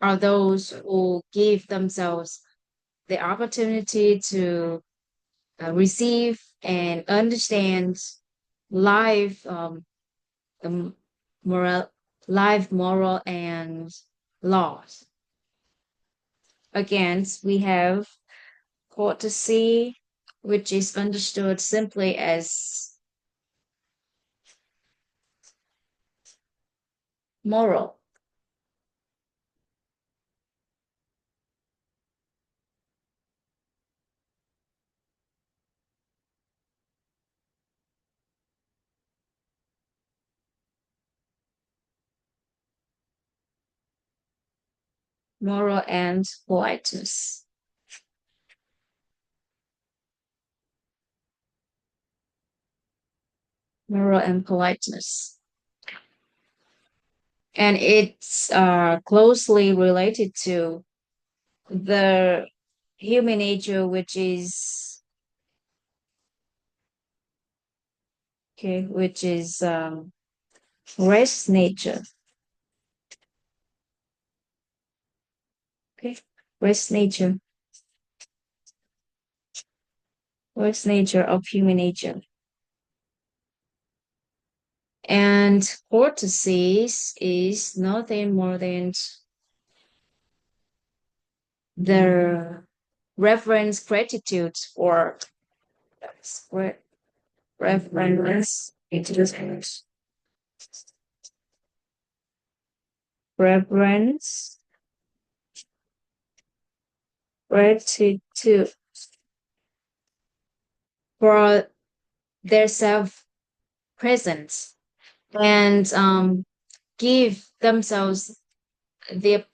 are those who give themselves the opportunity to receive and understand life, the moral, life, moral, and laws. Again, we have courtesy, which is understood simply as moral, moral and politeness, moral and politeness. And it's closely related to the human nature, which is okay, which is rest nature. Okay, rest nature, rest nature of human nature. And courtesy is nothing more than the reverence gratitude for re- reverence reverence gratitude for their self presence and give themselves the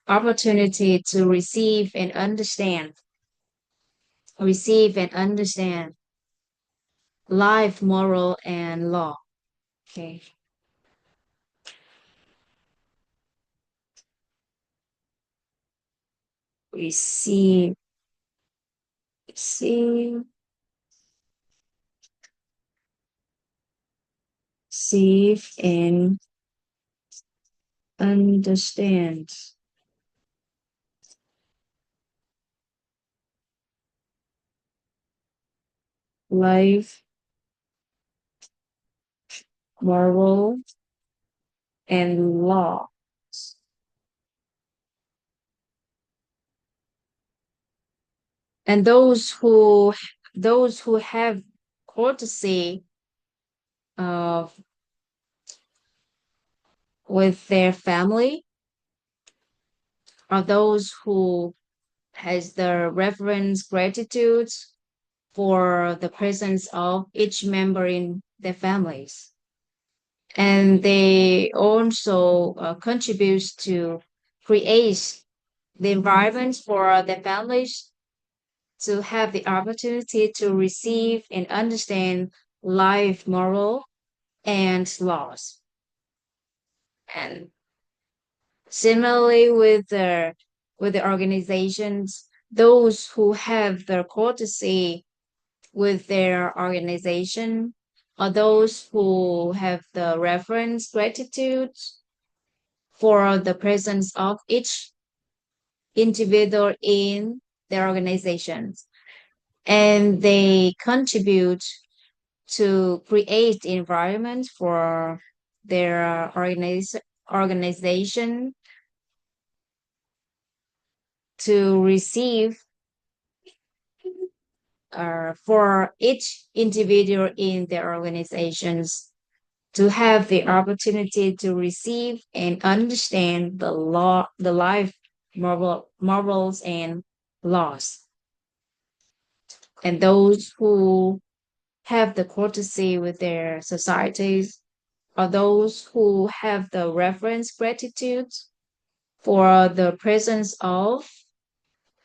opportunity to receive and understand life, moral, and law. Okay, receive, receive, receive, and understand life, moral, and law. And those who have courtesy of with their family are those who has the reverence gratitude for the presence of each member in their families. And they also contribute to create the environment for their families to have the opportunity to receive and understand life, moral, and laws. And similarly with the organizations, those who have the courtesy with their organization are those who have the reverence gratitude for the presence of each individual in their organizations. And they contribute to create the environment for their organization to receive for each individual in their organizations to have the opportunity to receive and understand the law, the life morals and laws. And those who have the courtesy with their societies are those who have the reverence gratitude for the presence of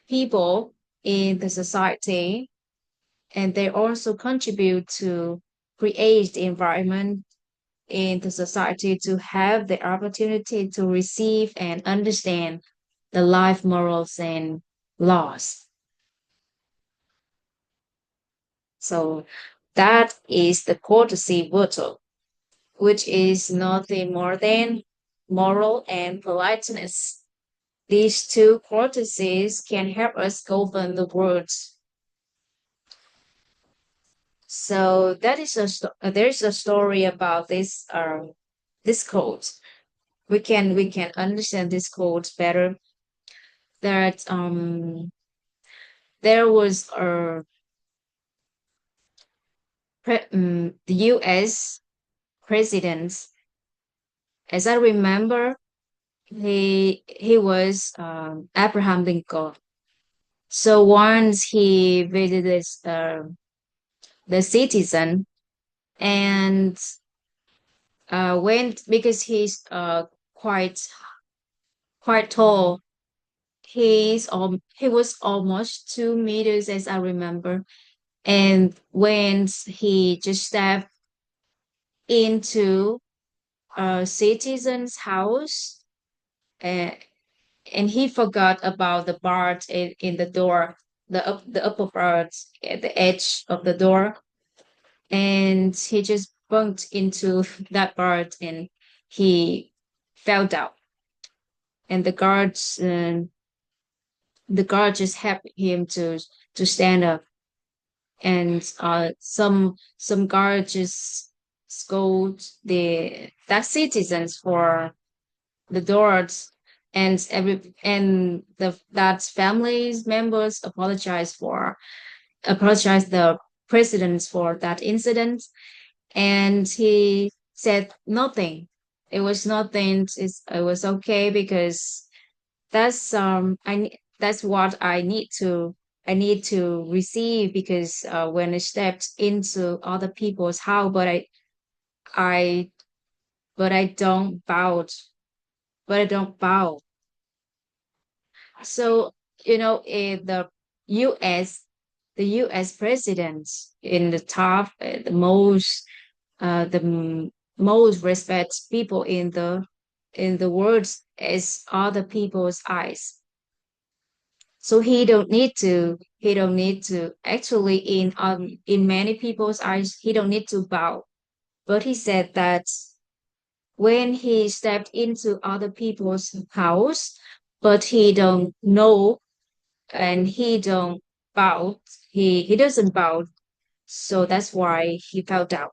people in the society, and they also contribute to create the environment in the society to have the opportunity to receive and understand the life morals and laws. So that is the courtesy virtue, which is nothing more than moral and politeness. these two courtesies can help us govern the world. So that is there's a story about this code. We can understand this code better. That there was a the U.S. president, as I remember, he was Abraham Lincoln. So once he visited the citizen and went because he's quite tall. He was almost 2 meters, as I remember. And when he just stepped into a citizen's house, uh, and he forgot about the bar in the door, the upper part at the edge of the door, and he just bumped into that bar and he fell down. And the guard just helped him to stand up, and some guards just scold the that citizens for the doors, and the that families members apologize the presidents for that incident, and he said nothing. It was nothing. It was okay because that's what I need to receive, because when I stepped into other people's house, I but I don't bow, but I don't bow. So U.S. the U.S. president in the top, the most respect people in the world as other people's eyes. So he don't need to actually in many people's eyes he don't need to bow. But he said that when he stepped into other people's house, but he don't know and he don't bow, he doesn't bow. So that's why he fell down.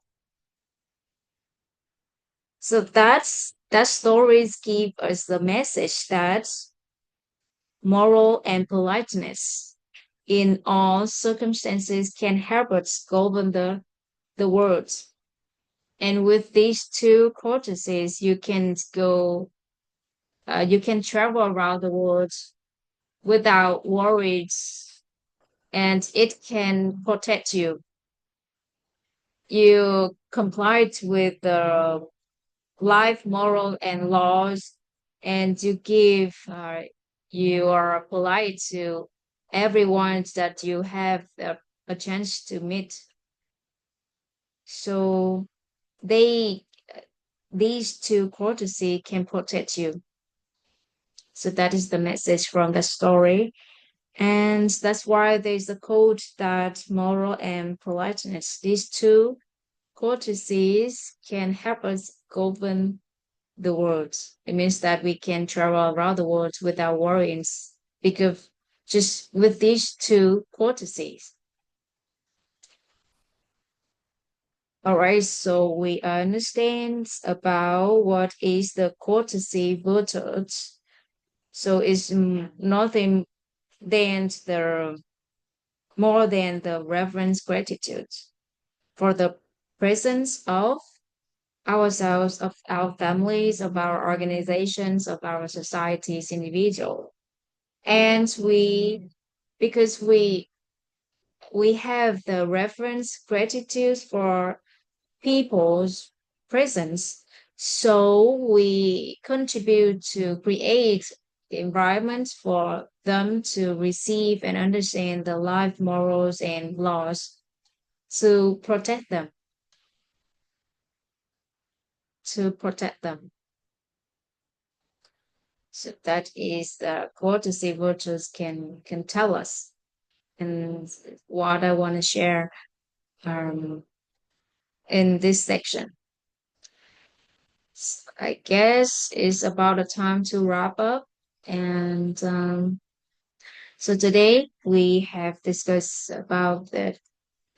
So that stories give us the message that moral and politeness in all circumstances can help us govern the world. And with these two courtesies, you can travel around the world without worries, and it can protect you. You complied with the life moral and laws, and you are polite to everyone that you have a chance to meet. So they these two courtesy can protect you. So that is the message from the story. And that's why there's a code that moral and politeness, these two courtesies can help us govern the world. It means that we can travel around the world without worries because just with these two courtesies. All right, so we understand about what is the courtesy virtue. So it's nothing than the more than the reverence gratitude for the presence of ourselves, of our families, of our organizations, of our societies, individual. And because we have the reverence gratitude for people's presence, so we contribute to create the environment for them to receive and understand the life morals and laws to protect them, to protect them. So that is the courtesy virtues can tell us, and what I want to share um, in this section. I guess it's about a time to wrap up. And so today we have discussed about the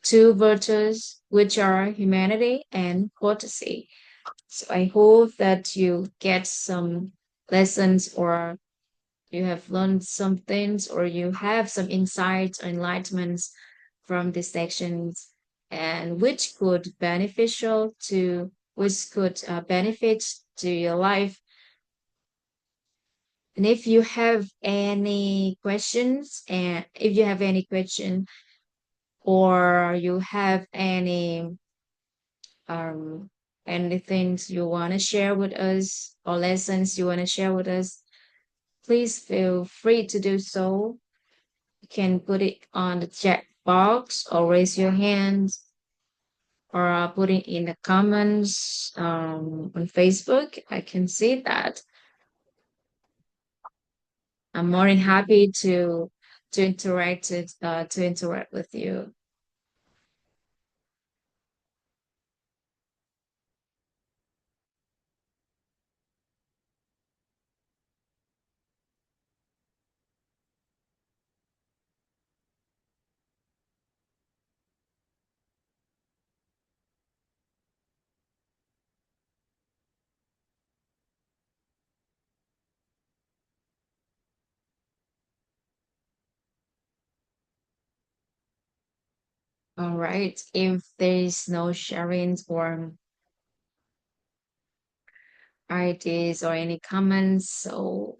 two virtues, which are humanity and courtesy. So I hope that you get some lessons, or you have learned some things, or you have some insights or enlightenments from these sections, and which could benefit to your life. And if you have any questions, and if you have any question, or you have um anything you want to share with us, or lessons you want to share with us, please feel free to do so. You can put it on the chat box, or raise your hand, or put it in the comments on Facebook. I can see that. I'm more than happy to interact with you. All right. If there's no sharing or ideas or any comments, so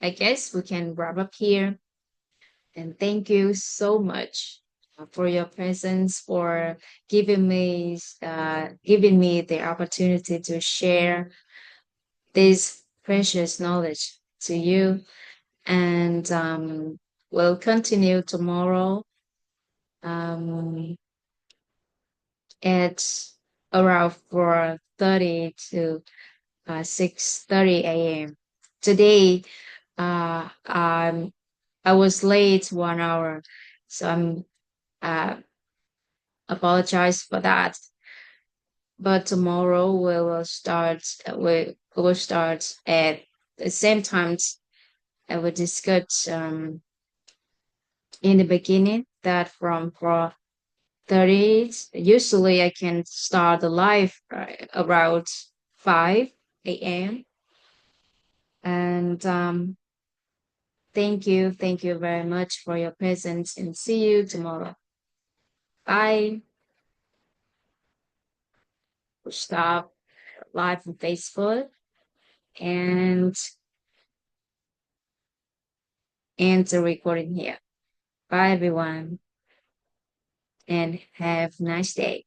I guess we can wrap up here. And thank you so much for your presence, for giving me the opportunity to share this precious knowledge to you. And we'll continue tomorrow um, at around 4:30 to 6:30 a.m. Today, I was late 1 hour, so I'm uh, apologize for that. But tomorrow we will start at the same times. I will discuss in the beginning that from 4:30. Usually, I can start the live around 5 a.m. And thank you very much for your presence, and see you tomorrow. Bye. Stop live on Facebook, and end the recording here. Bye, everyone, and have a nice day.